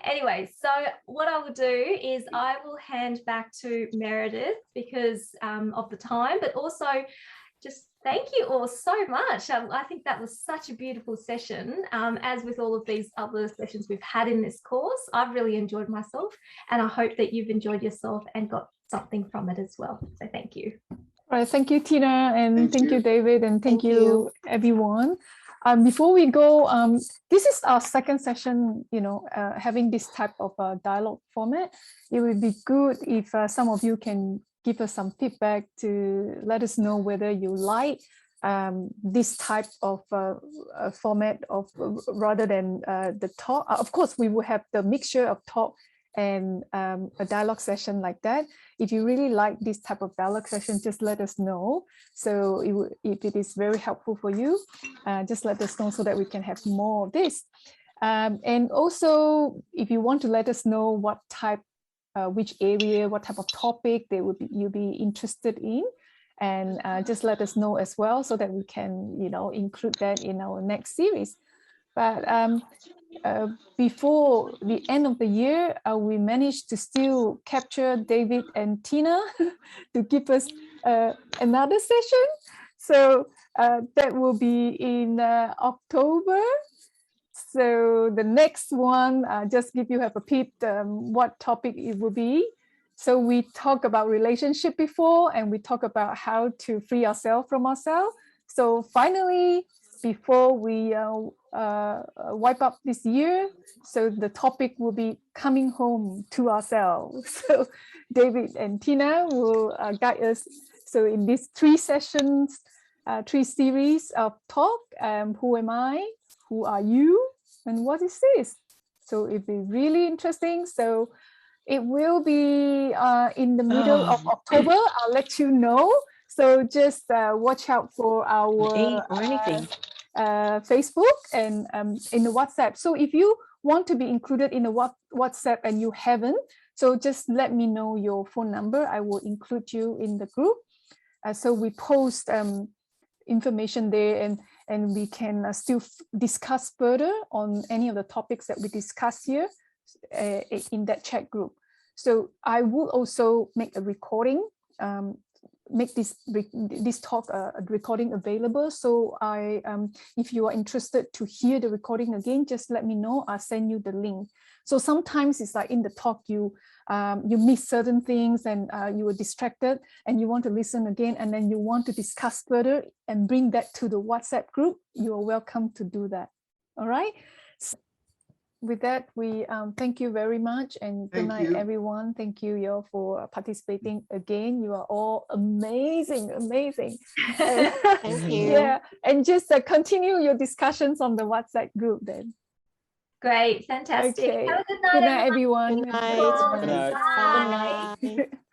Anyway, so what I will do is I will hand back to Meredith because of the time, but also just thank you all so much. I think that was such a beautiful session. As with all of these other sessions we've had in this course, I've really enjoyed myself, and I hope that you've enjoyed yourself and got something from it as well. So thank you. All right, thank you, Tina, and thank you, David, and thank you, everyone. Before we go, this is our second session, having this type of dialogue format. It would be good if some of you can give us some feedback to let us know whether you like this type of format of rather than the talk. Of course, we will have the mixture of talk and a dialogue session like that. If you really like this type of dialogue session, just let us know. So if it is very helpful for you, just let us know so that we can have more of this. And also, if you want to let us know what type, which area, what type of topic you'll be interested in, and just let us know as well so that we can, include that in our next series. But before the end of the year, we managed to still capture David and Tina to give us another session. So that will be in October. So the next one, just give you have a peep what topic it will be. So we talked about relationship before, and we talk about how to free ourselves from ourselves. So finally, before we wipe up this year, so the topic will be coming home to ourselves. So David and Tina will guide us. So in these 3 sessions, 3 series of talk, who am I, who are you, and what is this? So it'll be really interesting. So it will be in the middle of October. I'll let you know. So just watch out for our Facebook and in the WhatsApp. So if you want to be included in the WhatsApp and you haven't, so just let me know your phone number. I will include you in the group. So we post information there, and we can still discuss further on any of the topics that we discuss here in that chat group. So I will also make a recording, make this talk a recording available. So if you are interested to hear the recording again, just let me know. I'll send you the link. So sometimes it's like in the talk you miss certain things, and you were distracted, and you want to listen again, and then you want to discuss further and bring that to the WhatsApp group. You are welcome to do that. All right. So with that, we thank you very much, and good night, everyone. Thank you for participating again. You are all amazing. Thank you. Yeah, and just continue your discussions on the WhatsApp group then. Great, fantastic. Okay. Have a good night, Good night, everyone. Good night. Bye.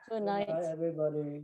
Good night, everybody.